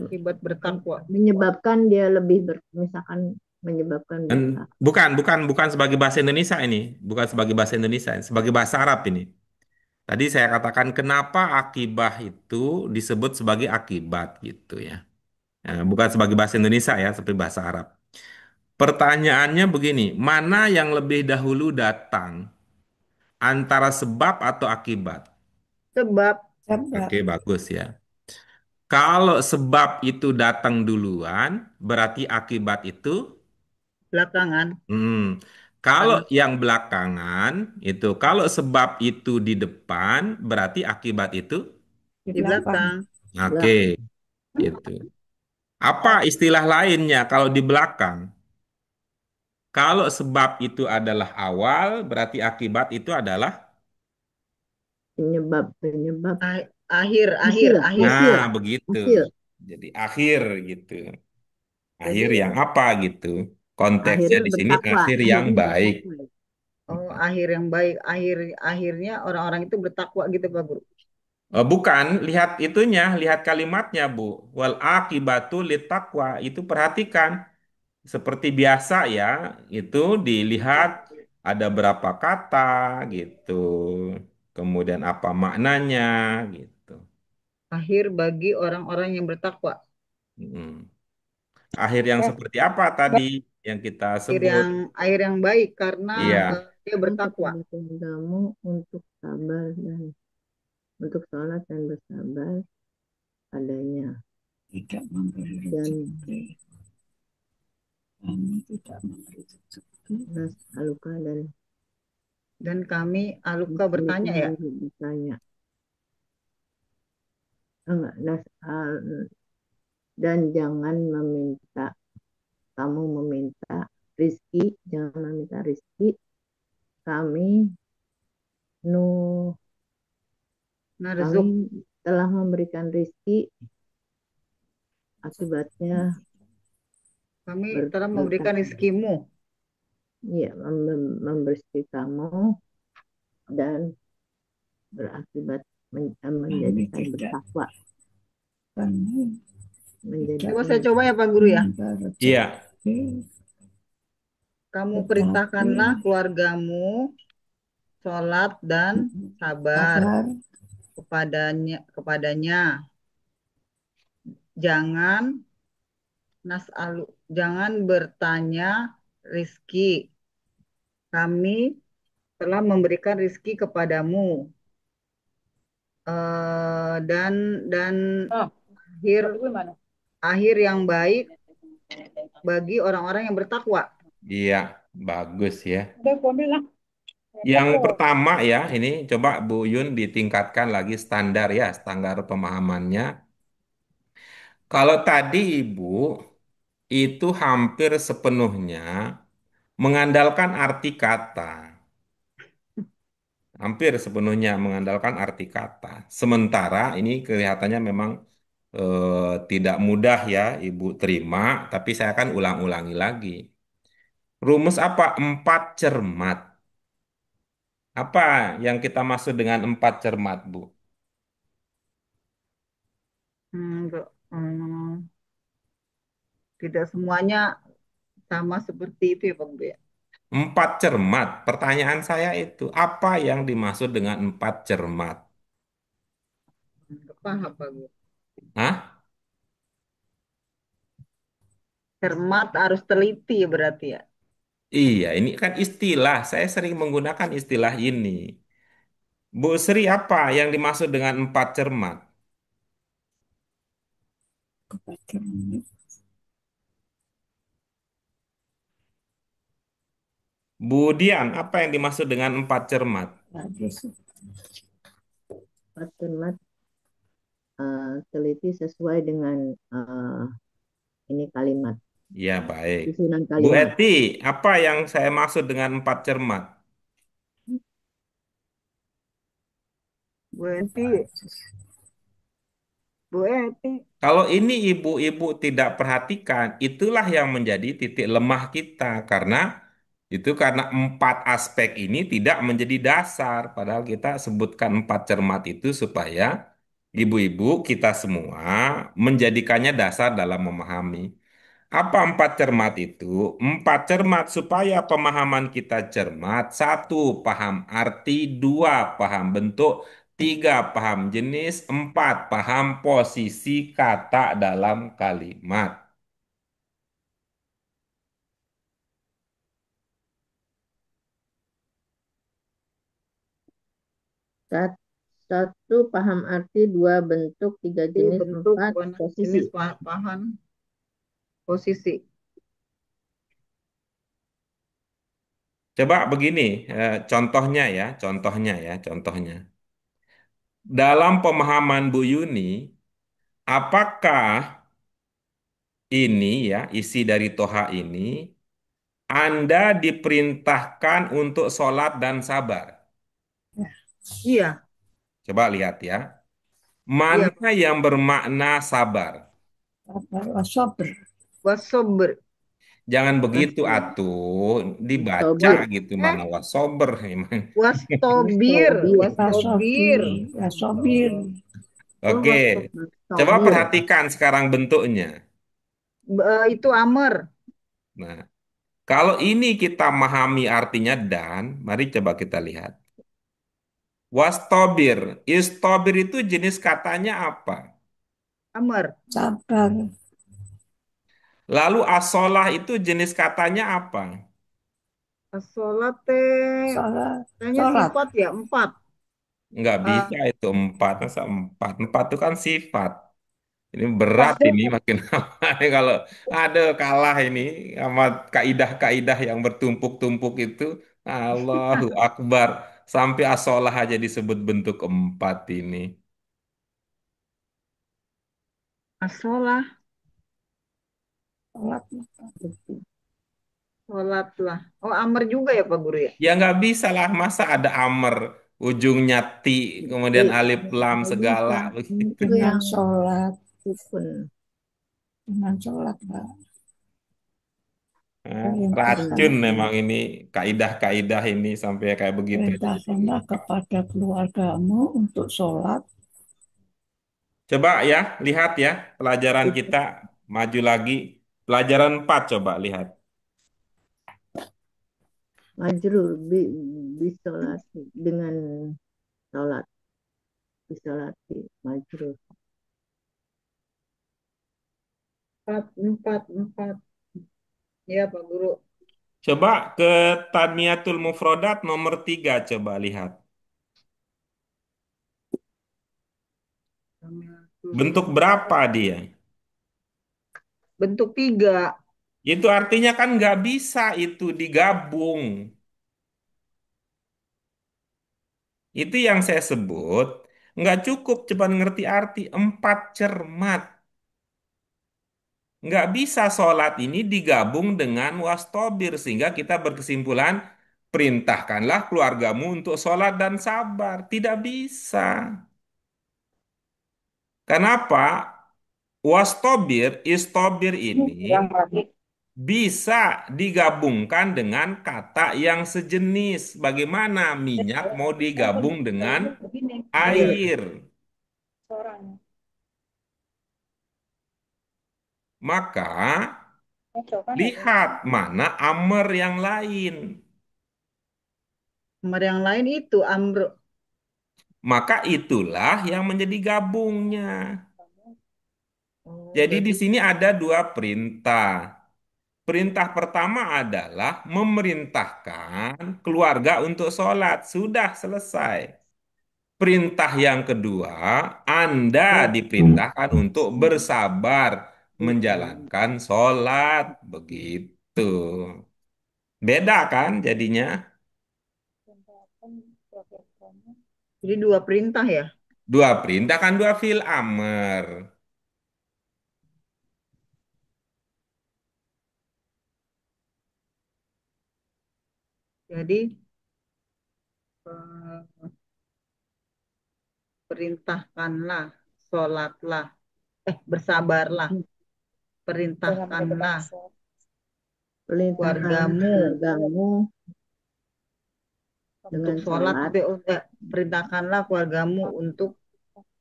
akibat bertakwa menyebabkan dia lebih misalkan menyebabkan Dan bukan sebagai bahasa Indonesia ini, bukan sebagai bahasa Indonesia, sebagai bahasa Arab ini. Tadi saya katakan kenapa akibah itu disebut sebagai akibat gitu ya. Nah, bukan sebagai bahasa Indonesia ya, seperti bahasa Arab. Pertanyaannya begini, mana yang lebih dahulu datang? Antara sebab atau akibat? sebab Oke, bagus ya. Kalau sebab itu datang duluan, berarti akibat itu belakangan Kalau karena yang belakangan itu, kalau sebab itu di depan, berarti akibat itu. di belakang Oke, gitu. Apa istilah lainnya kalau di belakang? Kalau sebab itu adalah awal, berarti akibat itu adalah. penyebab akhir Nah, begitu. hasil Jadi akhir gitu. Akhir jadi yang apa gitu? Konteksnya akhirnya di sini bertakwa akhir yang baik. akhir yang baik akhirnya orang-orang itu bertakwa gitu Pak Guru Bukan, lihat itunya, lihat kalimatnya, Bu. Wal akibatu littaqwa. Itu perhatikan. Seperti biasa ya, itu dilihat ada berapa kata gitu. Kemudian apa maknanya gitu. akhir bagi orang-orang yang bertakwa Mm. Akhir yang seperti apa tadi yang kita sebut? akhir yang baik karena Iya. dia bertakwa kamu untuk sabar dan untuk sholat dan bersabar adanya tidak memberi dan rezeki. Kami tidak memberi rezeki. nas'aluka Dan kami aluka bertanya ya. bertanya. Enggak, dan jangan kamu meminta rizki, jangan meminta rizki kami nu Narzuk. kami telah memberikan rizki akibatnya Kami telah memberikan rizkimu. ya membersih kamu dan berakibat menjadikan bertakwa. Kami Coba saya coba ya Pak Guru ya. Iya. Kamu perintahkanlah keluargamu sholat dan sabar kepadanya. Jangan bertanya rizki. Kami telah memberikan rizki kepadamu. Dan akhir yang baik bagi orang-orang yang bertakwa. Iya, bagus ya. Yang pertama ya, ini coba Bu Yun ditingkatkan lagi standar ya, standar pemahamannya. Kalau tadi Ibu itu hampir sepenuhnya mengandalkan arti kata. Hampir sepenuhnya mengandalkan arti kata. Sementara ini kelihatannya memang tidak mudah ya Ibu terima, tapi saya akan ulang-ulangi lagi. Rumus apa? Empat cermat. Apa yang kita maksud dengan empat cermat, Bu? Tidak semuanya sama seperti itu ya Pak Guru ya. Empat cermat. Pertanyaan saya itu, apa yang dimaksud dengan empat cermat? Paham Pak Guru. Hah? Cermat harus teliti berarti ya. Iya, ini kan istilah. Saya sering menggunakan istilah ini. Bu Sri, apa yang dimaksud dengan empat cermat? Bu Dian, apa yang dimaksud dengan empat cermat? Cermat teliti sesuai dengan ini kalimat. Ya, baik. Susunan Bu kalimat. Eti, apa yang saya maksud dengan empat cermat? Bu Eti. Kalau ini ibu-ibu tidak perhatikan, itulah yang menjadi titik lemah kita. Karena empat aspek ini tidak menjadi dasar. Padahal kita sebutkan empat cermat itu supaya ibu-ibu kita semua menjadikannya dasar dalam memahami. Apa empat cermat itu? Empat cermat supaya pemahaman kita cermat. Satu, paham arti. Dua, paham bentuk. Tiga, paham jenis. Empat, paham posisi kata dalam kalimat. Satu, paham arti. Dua, bentuk. Tiga, jenis. Bentuk, Empat, posisi. jenis, paham, posisi. Coba begini, contohnya. Dalam pemahaman Bu Yuni, apakah ini ya, isi dari Toha ini, Anda diperintahkan untuk sholat dan sabar? Iya. Coba lihat ya. Mana yang bermakna sabar? Wasober. Jangan begitu atuh, dibaca gitu mana wasober emang. Wastobir. Oke, coba perhatikan sekarang bentuknya. Itu amer. Nah, kalau ini kita memahami artinya dan, mari coba kita lihat. Wastobir, istobir itu jenis katanya apa? Amer. Sabar. Lalu asolah itu jenis katanya apa? Sholat teh. Kayaknya sifat ya, 4. Nggak bisa itu empat, masa empat? Empat itu kan sifat. Ini berat ini makin lama nih kalau ada kalah ini sama kaidah-kaidah yang bertumpuk-tumpuk itu. Allahu Akbar. Sampai asolah aja disebut bentuk empat ini. Asolah, Sholat. sholat lah. Oh, amr juga ya Pak Guru ya? Ya nggak bisa lah, masa ada amer, ujungnya ti, kemudian alif lam Nggak segala bisa. begitu. Itu Dengan yang sholat. rukun. Dengan sholat, Mbak. Racun Perintahkan, memang ini kaidah-kaidah ini sampai kayak begitu aja perintahkanlah disebut. kepada keluargamu untuk sholat. Coba ya, lihat ya pelajaran kita maju lagi. Pelajaran 4 coba lihat. Majrur bisolati dengan sholat bisolati majrur. Empat, empat, empat. Ya Pak Guru. Coba ke Taniyatul Mufrodat nomor 3 coba lihat. Bentuk berapa dia? Bentuk tiga. Itu artinya kan nggak bisa itu digabung. Itu yang saya sebut, nggak cukup cuma ngerti arti empat cermat. Nggak bisa sholat ini digabung dengan wastobir, sehingga kita berkesimpulan, perintahkanlah keluargamu untuk sholat dan sabar. Tidak bisa. Kenapa? Wastobir, istobir ini Yang lagi. bisa digabungkan dengan kata yang sejenis. Bagaimana minyak mau digabung dengan Begini, Air. air? seorang. Maka Cocok kan itu. lihat mana amer yang lain. Amr yang lain itu amr. Maka itulah yang menjadi gabungnya. Oh, Jadi di jadi sini ada dua perintah. Perintah pertama adalah memerintahkan keluarga untuk sholat. Sudah selesai. Perintah yang kedua, Anda diperintahkan untuk bersabar menjalankan sholat. Begitu. Beda kan jadinya? jadi dua perintah ya. Dua perintah kan dua fil amr. Jadi eh, perintahkanlah, sholatlah, bersabarlah, Dengan perintahkanlah menyebutkan sholat. Perintahkan keluargamu keluargamu untuk dengan sholat sholat itu perintahkanlah keluargamu untuk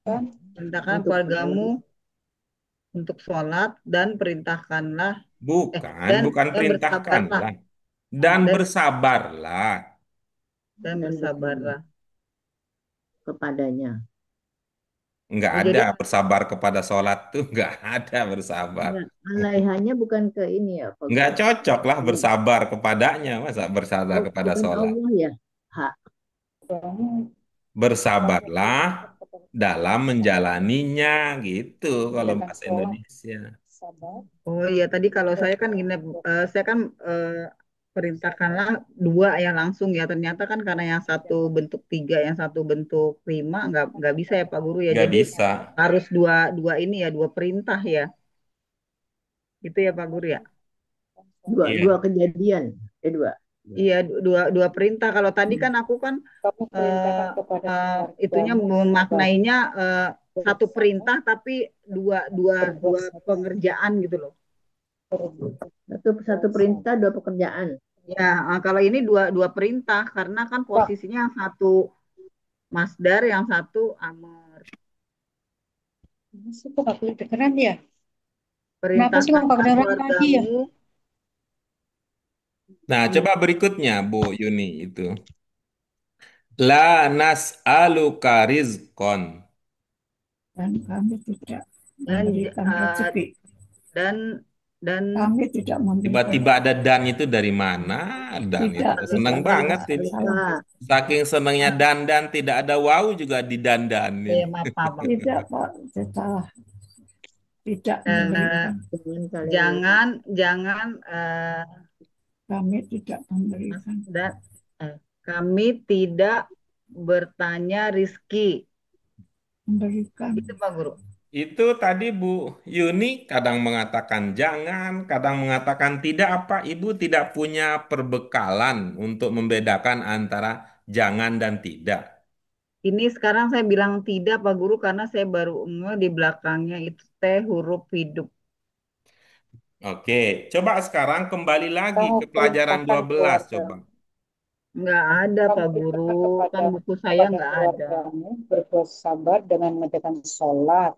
Kan? perintahkan untuk keluargamu untuk sholat dan perintahkanlah Bukan, dan bukan bersabarlah perintahkanlah. Dan dan bersabarlah. dan bersabar bersabarlah. kepadanya. Nggak Oh, ada jadi bersabar kepada sholat tuh, nggak ada bersabar. Enggak, alaihannya bukan ke ini ya, Pak Nggak Guru. cocok lah bersabar kepadanya. Masa bersabar Oh, kepada bukan sholat? Allah ya. Hak. Bersabarlah dalam menjalaninya gitu kalau Dengan bahasa sholat, Indonesia. sabar. oh iya tadi kalau saya kan gini, saya kan perintahkanlah dua ya langsung ya. Ternyata kan karena yang satu bentuk tiga, yang satu bentuk lima, nggak bisa ya Pak Guru ya. Nggak Jadi bisa. harus dua dua ini ya, dua perintah ya. Itu ya Pak Guru ya. Dua Iya. kejadian. Dua. Iya dua dua perintah. Kalau tadi kan aku kan Kamu eh, perintahkan kepada itunya keluargamu agar memaknainya satu bersama, perintah tapi dua dua dua berbuat pengerjaan gitu loh. Satu perintah, dua pekerjaan. Ya, kalau ini dua dua perintah karena kan Pak, posisinya yang satu masdar, yang satu amar. ini sih kok aku kedengeran ya? Kenapa sih kok nggak Perintahkanlah kedengeran lagi ya? keluargamu. Nah, coba berikutnya, Bu Yuni itu. La nas'aluka rizqon. Dan kami tidak dan memberikan eh, rezeki. dan dan Kami tidak memberikan Tiba-tiba ada dan itu dari mana? Dan itu tidak seneng tidak Lalu banget Pak. ini. Salah. Pak, Saking senengnya dan tidak ada wow juga didandanin. maaf, maaf. Tidak Pak, salah. tidak Eh, memberikan. Jangan kalian jangan jangan Kami tidak Mas, memberikan. dan kami tidak bertanya Rizki. Memberikan. Itu Pak Guru. Itu tadi Bu Yuni kadang mengatakan jangan, kadang mengatakan tidak apa. Ibu tidak punya perbekalan untuk membedakan antara jangan dan tidak. Ini sekarang saya bilang tidak Pak Guru karena saya baru ngeh di belakangnya itu teh huruf hidup. Oke, coba sekarang kembali lagi Kamu ke pelajaran perintahkan 12 keluarga. coba. Nggak ada Kamu Pak Guru, perintahkan kan kepada buku saya kepada nggak ada. keluargamu berbuat sabar dengan mengerjakan sholat.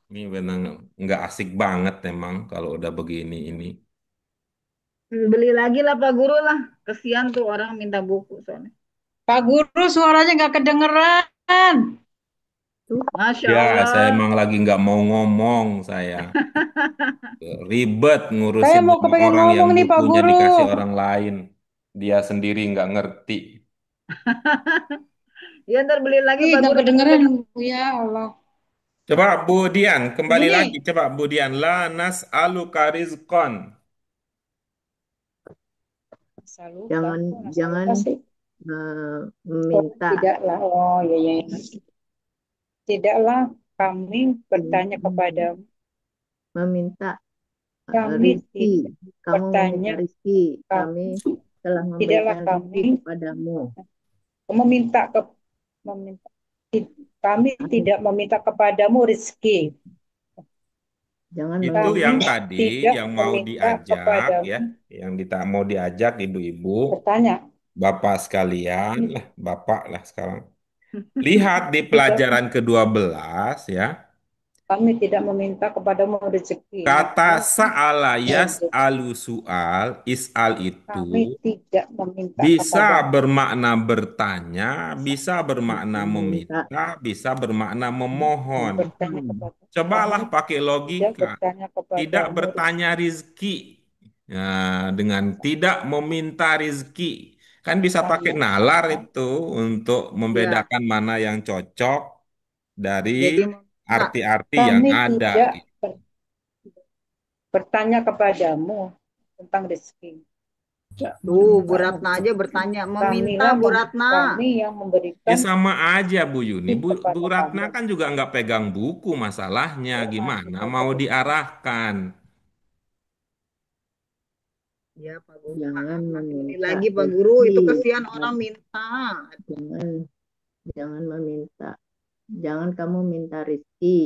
Ini benar nggak asik banget emang kalau udah begini ini. Beli lagi lah Pak Guru lah. Kesian tuh orang minta buku soalnya. Pak Guru suaranya nggak kedengeran. tuh Masya Ya, saya Allah. emang lagi nggak mau ngomong saya. Ribet Saya ngurusin mau sama kepengen orang yang ngomong nih Pak bukunya Guru. dikasih orang lain. Dia sendiri nggak ngerti. Ya ntar beli lagi Ih, Pak nggak Guru. kedengeran. Ya Allah. Coba Bu Dian, kembali lagi. Begini, Coba Bu Dian. La nas'aluka rizqan. Nasaluka, jangan kok jangan Nasaluka sih? meminta Tidaklah, oh iya, iya, iya. Tidaklah kami bertanya kepada meminta kami rizki. tidak Kamu meminta bertanya rizki. Kami kami telah tidaklah memberikan rizki kami kepadamu. meminta ke meminta ti- kami tidak meminta kepadamu rezeki. Jangan Itu yang meminta. Kami tadi tidak yang mau meminta diajak ya, kepadamu yang mau diajak ibu-ibu, bertanya. bapak sekalian, Kami lah bapak lah sekarang. Lihat di tidak pelajaran ke-12 ya. kami tidak meminta kepadamu rezeki. Kata Makanya kan sa'ala rezeki. yas'alu su'al, is'al itu Kami tidak meminta bisa kepadamu. bermakna bertanya, bisa bermakna Meminta. meminta, bisa bermakna memohon. Bertanya kepada kami Cobalah pakai tidak logika. bertanya Tidak kepadamu bertanya rizki. Nah, dengan tidak meminta rizki. Kan bisa pakai kami. nalar itu untuk Ya, membedakan mana yang cocok dari jadi meminta. arti-arti yang Kami ada. tidak bertanya kepadamu tentang rezeki. Tidak Tuh, Bu meminta Ratna aja rezeki. bertanya. Meminta Kamilah Bu Ratna. kami yang Ya memberikan sama aja Bu Yuni. rezeki Bu kepada Ratna kamu. kan juga nggak pegang buku masalahnya. Jangan Gimana kita mau bertanya. diarahkan? Ya Pak Guru, Jangan maaf. Nanti beli meminta lagi Pak Guru. rezeki. Itu kesian orang minta. Jangan jangan meminta. Jangan kamu minta rizki.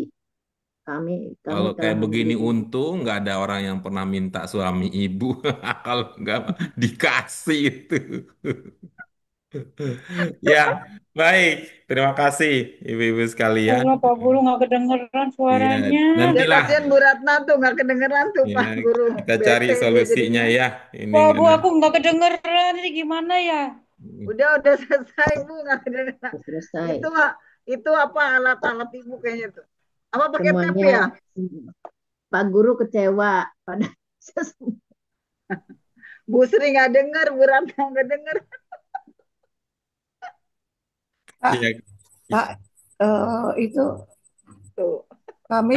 Kami Kalau telah kayak begini memberikan untung nggak ada orang yang pernah minta suami ibu. Kalau nggak dikasih itu. Ya, baik. Terima kasih ibu-ibu sekalian. Allah Pak Guru nggak kedengeran Iya, suaranya. Ya nantilah kasihan Bu Ratna tuh nggak kedengeran tuh ya Pak Guru. kita cari Bete dia solusinya jadinya. ya. Ini Pak Bu karena aku nggak kedengeran ini gimana ya? Udah selesai Bu nggak kedengeran. selesai. Itu apa alat-alat Ibu kayaknya tuh. Apa pakai tape Semuanya ya? Pak Guru kecewa pada Bu Sri nggak denger, Bu Ratna nggak denger. Pak, ya Pak, itu Tuh.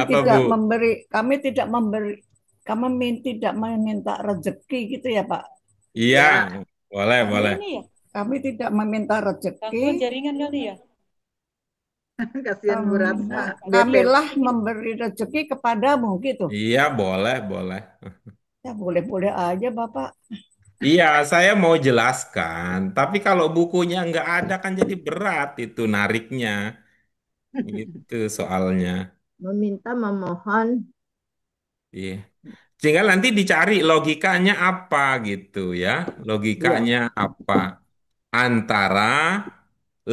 apa Bu? kami tidak meminta rezeki gitu ya Pak. Iya, Ya, boleh, Mana boleh. ini ya? Kami tidak meminta rezeki. Gangguan jaringan kali ya? kasihan Bu Em, Ratna. Bete. Kamilah memberi rezeki kepadamu gitu. Iya, boleh, boleh. Ya boleh-boleh aja Bapak. Iya, saya mau jelaskan. Tapi kalau bukunya nggak ada kan jadi berat itu nariknya. Itu soalnya. meminta memohon. Iya. Tinggal nanti dicari logikanya apa gitu ya. Ya, Logikanya apa? Antara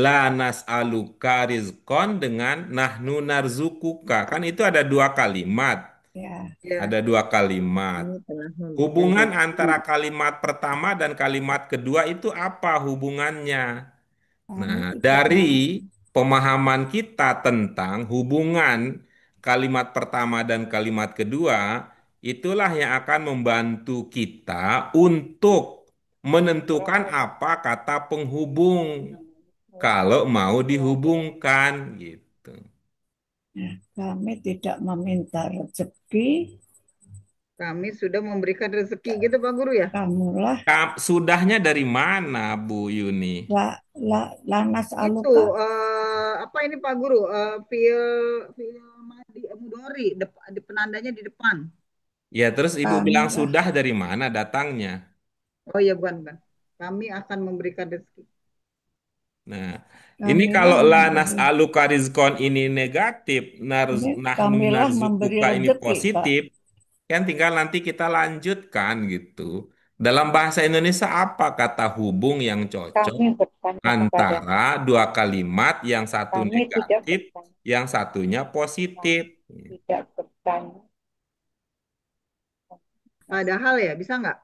la nas'aluka rizqan dengan nahnu narzukuka. Kan itu ada dua kalimat. Ya, Ya, Ada dua kalimat. kami telah memberikan Hubungan rezeki. antara kalimat pertama dan kalimat kedua itu apa hubungannya? kami Nah, tidak dari mau. pemahaman kita tentang hubungan kalimat pertama dan kalimat kedua, itulah yang akan membantu kita untuk menentukan apa kata penghubung kalau mau dihubungkan gitu. Kami tidak meminta rezeki, Kami sudah memberikan rezeki gitu Pak Guru ya. kamulah Sudahnya dari mana, Bu Yuni? la, lanas Itu aluka, apa ini Pak Guru? Fil fil mudori, di penandanya di depan. Ya, terus Ibu bilang kamilah. sudah dari mana datangnya? Oh iya bukan. Kami akan memberikan rezeki. Nah, ini Kamilah kalau la memberi. nas'aluka rizqon ini negatif, Ini nahnu kamilah memberi narzukuka ini rezeki, Pak. positif, kan tinggal nanti kita lanjutkan gitu. Dalam bahasa Indonesia apa kata hubung yang cocok Kami bertanya antara kepadamu. dua kalimat yang satu Kami tidak negatif, bertanya. yang satunya positif? Kami tidak bertanya. Padahal ya bisa nggak?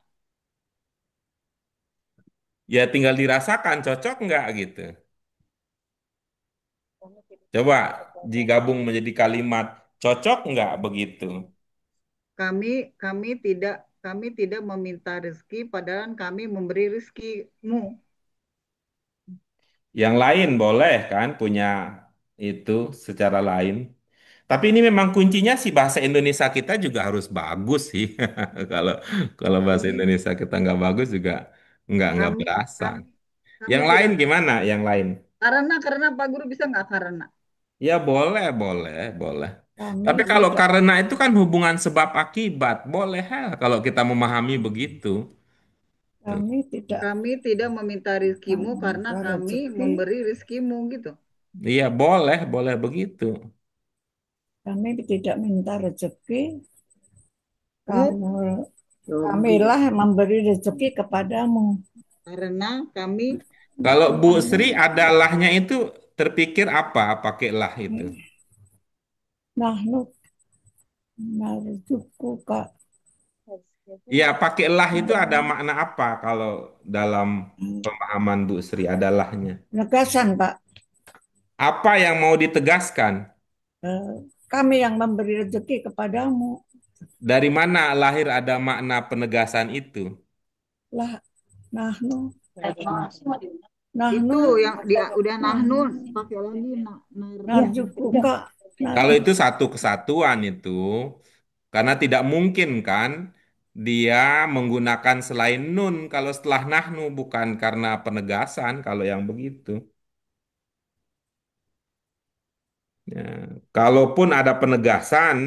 Ya tinggal dirasakan cocok nggak gitu. Kami tidak Coba bertanya kepadamu. digabung menjadi kalimat cocok nggak begitu? Kami kami tidak meminta rezeki, padahal kami memberi rezekimu. Yang lain boleh kan punya itu secara lain. Tapi ini memang kuncinya sih bahasa Indonesia kita juga harus bagus sih. Kalau kalau bahasa Kami Indonesia kita nggak bagus juga nggak kami berasa. kami kami Yang lain tidak gimana? Yang lain? karena Pak Guru bisa nggak karena Ya boleh, boleh, boleh. Kami Tapi kalau tidak, karena itu kan hubungan sebab akibat, boleh ya kalau kita memahami begitu. Tuh. kami tidak kami tidak meminta rezekimu karena meminta kami rezeki, memberi rezekimu gitu. Iya boleh, boleh begitu. kami tidak minta rezeki, Mu kamu Yogi. kamilah yang memberi rezeki kepadamu. karena kami Kalau Bu Sri adalahnya itu terpikir apa? Pakailah itu. Nahnu narzuku kak. Iya, pakailah itu ada makna apa kalau dalam pemahaman Bu Sri adalahnya? Penegasan, Pak. Apa yang mau ditegaskan? Eh, Kami yang memberi rezeki kepadamu. Dari mana lahir ada makna penegasan itu? Lah, nahnu, itu nahnu, yang dia udah nahnu nahnu, pakai lagi Ya, narzuku sudah. kak. Kalau itu satu kesatuan itu, karena tidak mungkin kan dia menggunakan selain nun kalau setelah nahnu bukan karena penegasan kalau yang begitu. Ya. Kalaupun ada penegasan,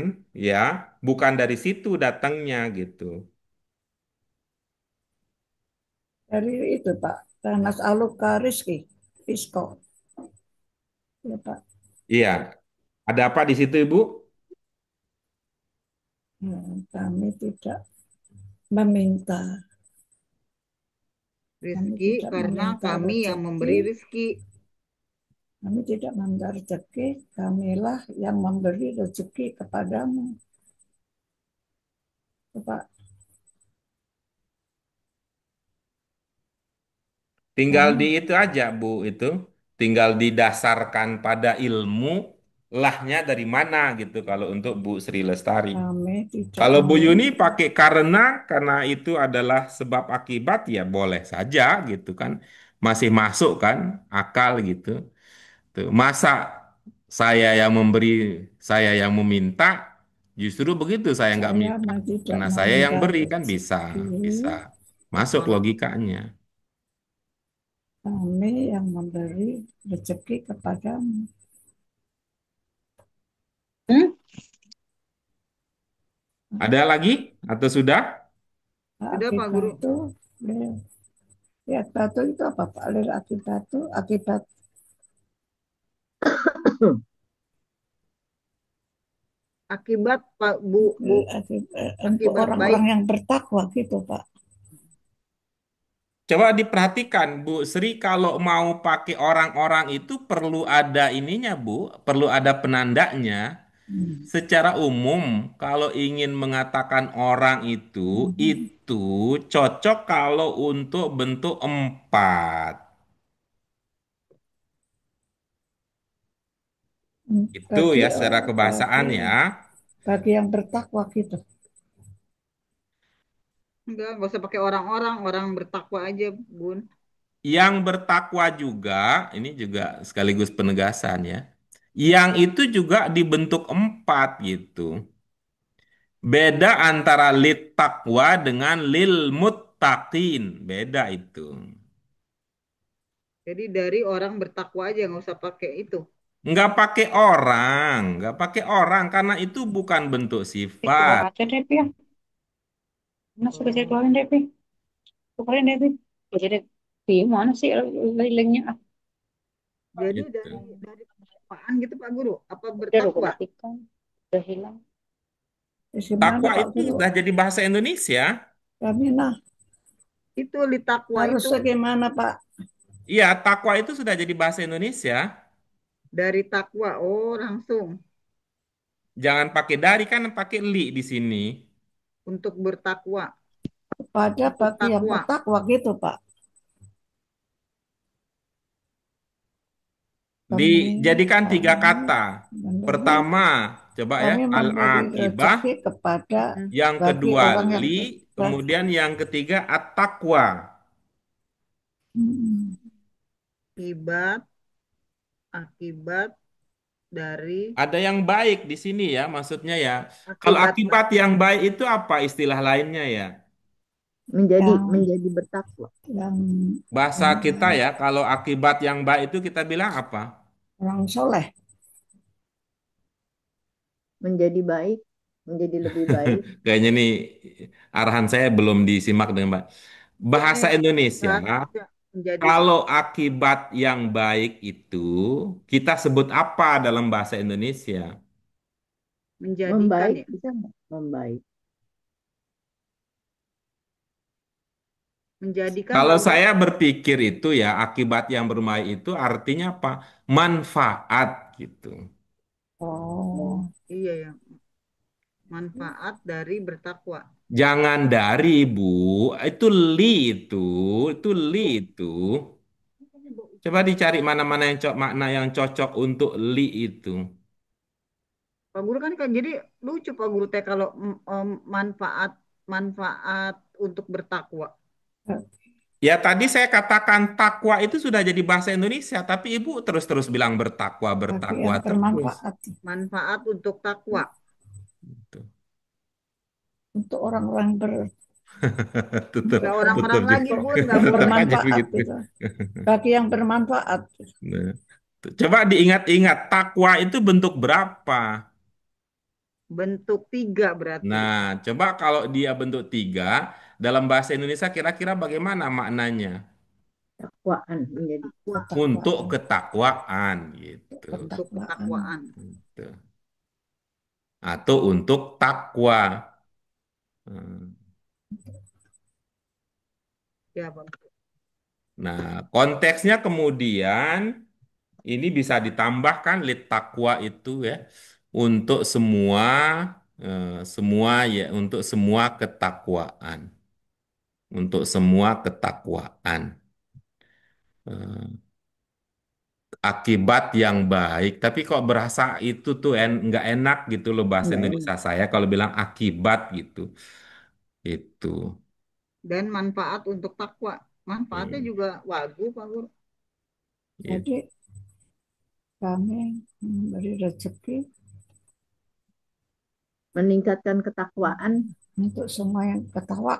ya bukan dari situ datangnya gitu. Dari itu, Pak. Tanas aluka rizki. Isko. Ya, Pak. Iya, ada apa di situ Ibu? Kami tidak meminta. Kami rezeki tidak karena meminta kami yang rezeki. memberi rezeki. Kami tidak meminta rezeki. Kamilah yang memberi rezeki kepadamu. Ya, Pak. Tinggal di Kami, itu aja Bu itu, tinggal didasarkan pada ilmu lahnya dari mana gitu kalau untuk Bu Sri Lestari. kami tidak Kalau Bu Yuni meminta. pakai karena itu adalah sebab akibat ya boleh saja gitu kan. Masih masuk kan akal gitu. Tuh, masa saya yang memberi, saya yang meminta, justru begitu saya nggak Saya minta. tidak Karena saya yang meminta beri kan bisa, rezeki. bisa masuk logikanya. Kami yang memberi rezeki kepadamu. Hmm? Ada lagi atau sudah? Sudah Pak Guru. Akibatu, lihat batu itu apa Pak? Lir akibatu, akibat Akibat Pak Bu untuk akibat baik. orang-orang yang bertakwa gitu Pak. Coba diperhatikan Bu Sri kalau mau pakai orang-orang itu perlu ada ininya Bu, perlu ada penandanya. Hmm. Secara umum, kalau ingin mengatakan orang itu cocok kalau untuk bentuk empat. Itu Bagi ya secara kebahasaan bagi ya. bagi yang bertakwa gitu. Enggak usah pakai orang-orang, orang bertakwa aja, Bun. Yang bertakwa juga, ini juga sekaligus penegasan ya. Yang itu juga dibentuk empat gitu. Beda antara lit taqwa dengan lil muttaqin. Beda itu. Jadi dari orang bertakwa aja nggak usah pakai itu. Nggak pakai orang karena itu bukan bentuk Keluar sifat. aja deh, Pi. Mana sudah saya Oh, keluarin deh, Pi. Keluarin deh, Pi. Oh, jadi, Pi, mana sih linknya? Ah, jadi Gitu. dari ketakwaan gitu Pak Guru, apa udah aku bertakwa? matikan. Udah hilang. Terus gimana Takwa Pak itu Guru? sudah jadi bahasa Indonesia. Kamina, Itu litakwa itu harusnya gimana Pak? Iya, takwa itu sudah jadi bahasa Indonesia. dari takwa. Oh, langsung Jangan pakai dari kan pakai li di sini. untuk bertakwa, Kepada untuk bagi yang takwa. bertakwa gitu Pak. Dijadikan tiga Kami kata. memberi Pertama, coba ya, kami memberi al-akibah. rezeki kepada Mm-mm. Yang bagi kedua, orang yang li. Kemudian yang ketiga, at-taqwa. Hmm. Akibat, akibat dari Ada yang baik di sini ya, maksudnya ya. Kalau akibat akibat yang baik itu apa istilah lainnya ya? menjadi yang menjadi bertakwa, yang Bahasa kita orang, ya, kalau akibat yang baik itu kita bilang apa? orang soleh. menjadi baik, menjadi lebih baik. Kayaknya nih arahan saya belum disimak dengan baik. ini Bahasa Indonesia, bahasa Indonesia menjadi kalau akibat yang baik itu kita sebut apa dalam bahasa Indonesia? menjadikan Membaik ya, bisa nggak? Membaik. menjadikan Kalau Pak Guru. saya berpikir itu ya akibat yang berbaik itu artinya apa? Manfaat gitu. Oh, Oh, Iya ya, manfaat dari bertakwa. Jangan dari Bu, itu li itu, itu li itu. Coba dicari mana-mana yang makna yang cocok untuk li itu. Pak Guru kan jadi lucu Pak Guru teh kalau manfaat manfaat untuk bertakwa. Ya tadi saya katakan takwa itu sudah jadi bahasa Indonesia, tapi Ibu terus-terus bilang bertakwa, bagi bertakwa yang terus. bermanfaat Manfaat untuk takwa. Gitu. untuk orang-orang Tutup, Nggak tutup orang-orang lagi juga. Bun, nggak boleh. Tutup aja bermanfaat begitu. gitu. Bagi yang bermanfaat. Nah, coba diingat-ingat, takwa itu bentuk berapa? Bentuk tiga berarti. Nah, coba kalau dia bentuk tiga, dalam bahasa Indonesia kira-kira bagaimana maknanya? takwaan menjadi Takwa Untuk Ketakwaan, ketakwaan gitu. untuk ketakwaan. ketakwaan. Gitu. Atau untuk takwa. Hmm. Ya Pak. Nah, konteksnya kemudian ini bisa ditambahkan lit takwa itu ya untuk semua ya untuk semua ketakwaan, untuk semua ketakwaan. Eh, Akibat yang baik, tapi kok berasa itu tuh nggak enak gitu loh bahasa nggak enak. Indonesia saya kalau bilang akibat gitu. Itu. Dan manfaat untuk takwa. Manfaatnya Hmm, juga wagu Pak Guru. gitu. Jadi kami memberi rezeki Meningkatkan ketakwaan untuk semua yang ketawa.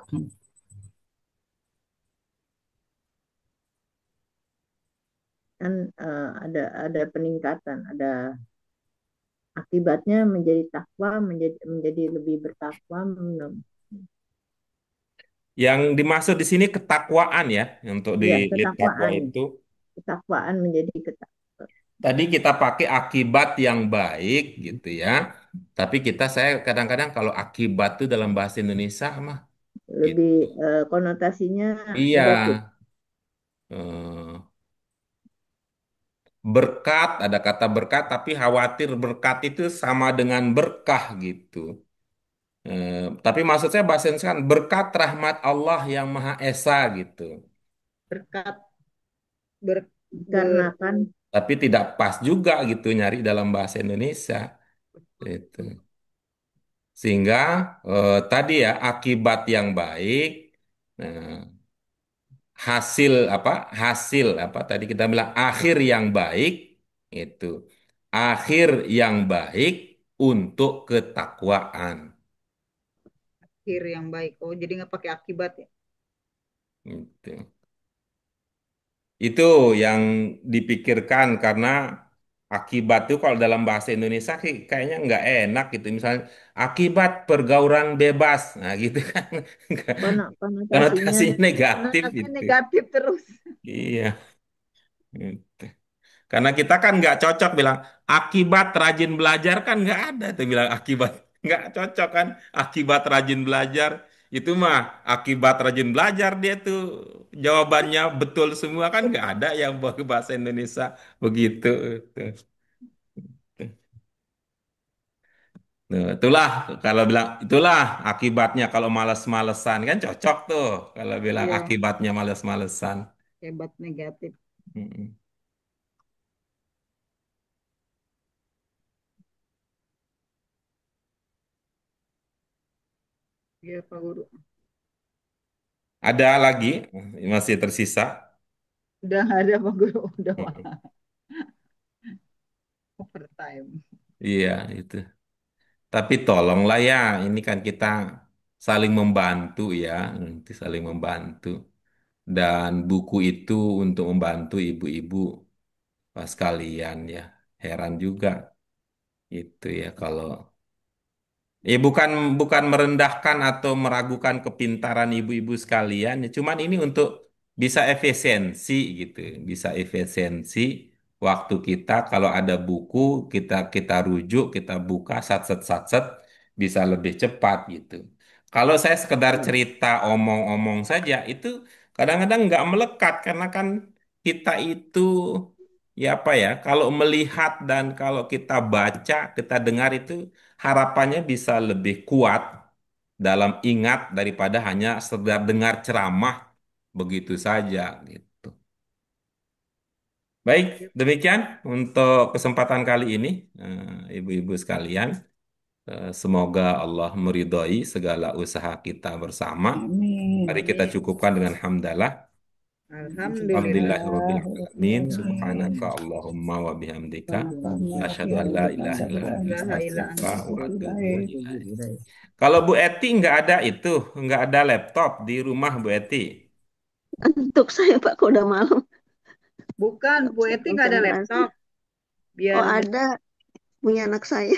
kan ada peningkatan, ada akibatnya menjadi takwa, menjadi lebih bertakwa. Yang dimaksud di sini ketakwaan ya, untuk di Ya, lit takwa ketakwaan, itu. ketakwaan menjadi Tadi kita pakai akibat yang baik gitu ya. Tapi saya kadang-kadang kalau akibat itu dalam bahasa Indonesia mah lebih gitu. konotasinya Iya, negatif. eh, berkat ada kata berkat tapi khawatir berkat itu sama dengan berkah gitu. Tapi maksud saya bahasa Indonesia kan berkat rahmat Allah yang Maha Esa gitu. Berkat ber, ber Dikarenakan Tapi tidak pas juga gitu nyari dalam bahasa Indonesia. Gitu. Sehingga tadi ya akibat yang baik, nah, hasil apa? Hasil apa? Tadi kita bilang akhir yang baik itu. akhir yang baik untuk ketakwaan. Akhir yang baik. Oh, jadi nggak pakai akibat ya? Gitu. Itu yang dipikirkan karena akibat itu kalau dalam bahasa Indonesia kayaknya nggak enak gitu. Misalnya akibat pergaulan bebas, nah gitu kan. Konotasinya Konotasinya negatif Konotasinya gitu. negatif terus. Iya. Gitu. Karena kita kan nggak cocok bilang akibat rajin belajar kan nggak ada tuh bilang akibat nggak cocok kan akibat rajin belajar itu mah akibat rajin belajar dia tuh jawabannya betul semua kan nggak ada yang bahasa Indonesia begitu. Tuh. Tuh, itulah kalau bilang itulah akibatnya kalau males-malesan kan cocok tuh kalau bilang Iya, akibatnya males-malesan. hebat negatif. Mm-mm. Iya, Pak Guru. Ada lagi masih tersisa. Udah nggak ada Pak Guru, udah Mm-mm. overtime. Iya itu. Tapi tolonglah ya, ini kan kita saling membantu ya, nanti saling membantu. Dan buku itu untuk membantu ibu-ibu pas kalian ya. Heran juga itu ya kalau bukan bukan merendahkan atau meragukan kepintaran ibu-ibu sekalian, ya. Cuman ini untuk bisa efisiensi gitu, bisa efisiensi waktu kita kalau ada buku kita kita rujuk, kita buka sat set bisa lebih cepat gitu. Kalau saya sekedar cerita omong-omong saja itu kadang-kadang nggak melekat karena kan kita itu ya apa ya, kalau melihat dan kalau kita baca, kita dengar itu harapannya bisa lebih kuat dalam ingat daripada hanya sekedar dengar ceramah begitu saja gitu. Baik, demikian untuk kesempatan kali ini, ibu-ibu sekalian. Semoga Allah meridhoi segala usaha kita bersama. Mari Amin. kita Amin. cukupkan dengan hamdalah. Alhamdulillah. Alhamdulillahirabbil Alhamdulillahirobbilalamin. Subhanaka Allahumma wa bihamdika. Rabbana Asyhadu an la lakiyal ilaha illa anta Ilaha illa astaghfiruka anta wa atubu baik. ilaik. Kalau Bu Eti nggak ada itu, nggak ada laptop di rumah Bu Eti. Untuk saya Pak, kok udah malam. Bukan, Nggak Bu bisa Eti nggak ada konsentrasi. laptop. Biar Oh ada, punya anak saya.